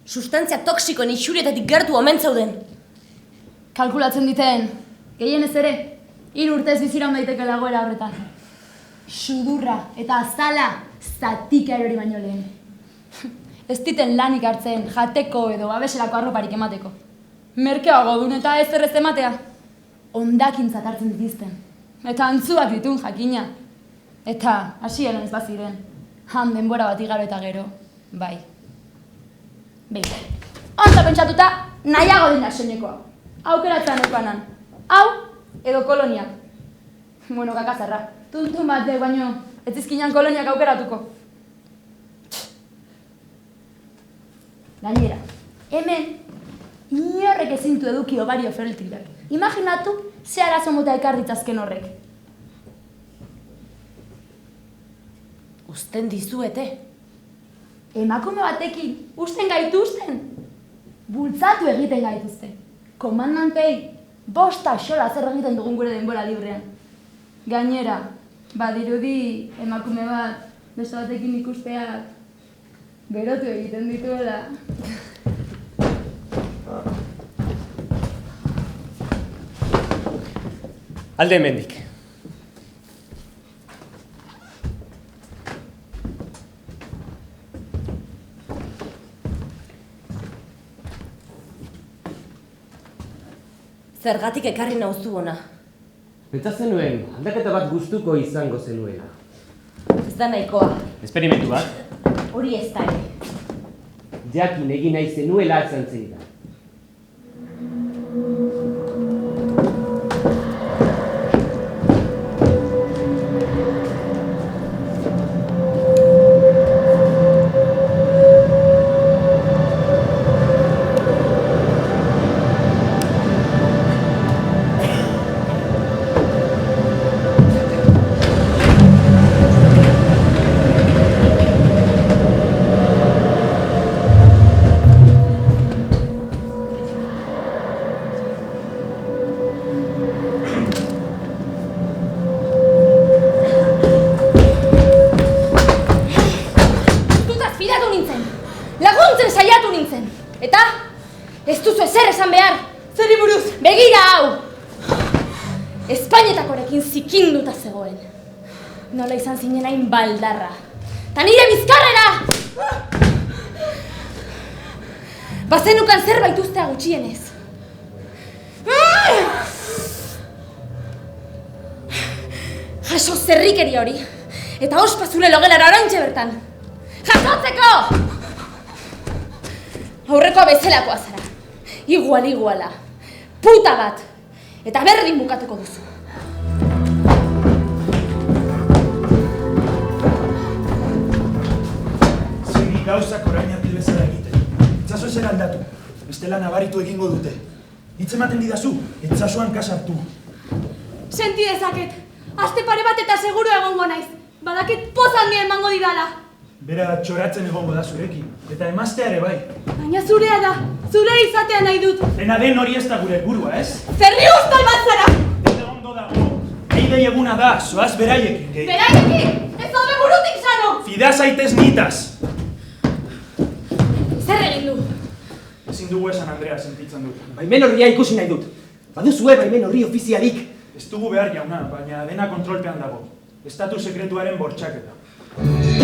Sustantzia toksikoen isurietatik gertu omen zauden. Kalkulatzen diten, gehienez ere, 3 urtez biziraun daiteke lagoera horretan. Sudurra eta azala zatika erori baino lehen. Ez diten lanik hartzen, jateko edo babeserako arroparik emateko. Merkeago dun eta ez errez ematea. Ondakintzat hartzen dituzten. Eta antzuak ditun jakina. Eta hasieran ez baziren. Han denbora bat igaro eta gero, bai. Behin, onta pentsatuta nahiago dina soinekoa. Aukeratzen okanan. Hau edo koloniak. Bueno, kakazarra. Tuntun batek baino ez izkinan koloniak aukeratuko. Gainera, hemen inorrek ezintu eduki obario fertilak. Imaginatu ze arazo mota ekarritzazken horrek. Uzten dizuete. Emakume batekin usten gaituzten. Bultzatu egiten gaituzte. Komandantei, 5 xola zer egiten dugun gure denbora librean. Gainera, badirudi emakume bat beste batekin ikusteak berotu egiten dituela. Alde hemendik. Zergatik ekarri nauzu ona. Pentsatzen nuen, aldaketa bat gustuko izango zenuela. Ez da nahikoa. Esperimentu bat. Hori ez da ere. Jakin egin nahi zenuela esan zen da. Zeri buruz? Begira hau! Espainetakorekin zikinduta zegoen. Nola izan zinen hain baldarra. Ta nire bizkarrera! Bazenukan zerbait ustea gutxienez. Jaso zerrikeri hori. Eta ospa zure logelara oraintxe bertan. Jasotzeko! Aurrekoa bezalakoa zara. Iguala. Puta bat. Eta berdin bukatuko duzu. Segi gauzak orain arte bezala egiten. Itzazu ezer aldatu. Bestela nabaritu egingo dute. Hitz ematen didazu, etzazuan kasartu. Senti dezaket. Aste pare bat eta seguru egongo naiz. Badakit poz handia emango didala. Bera txoratzen egongo da zurekin. Eta emaztea ere bai. Baina zurea da. Zure izatea nahi dut. Dena den hori ez da gure helburua, ez? Zerri ustal bat zara! Eta ondo dago. Eidei eguna da, zoaz beraiekin, gehi. Beraiekin! Ez daude burutik sano! Fida zaitez nitaz! Zer egin du? Ezin dugu esan Andrea sentitzen dut. Baimen horria ikusi nahi dut. Baduzue baimen horri ofizialik. Ez dugu behar jauna, baina dena kontrolpean dago. Estatu sekretuaren bortxaketa.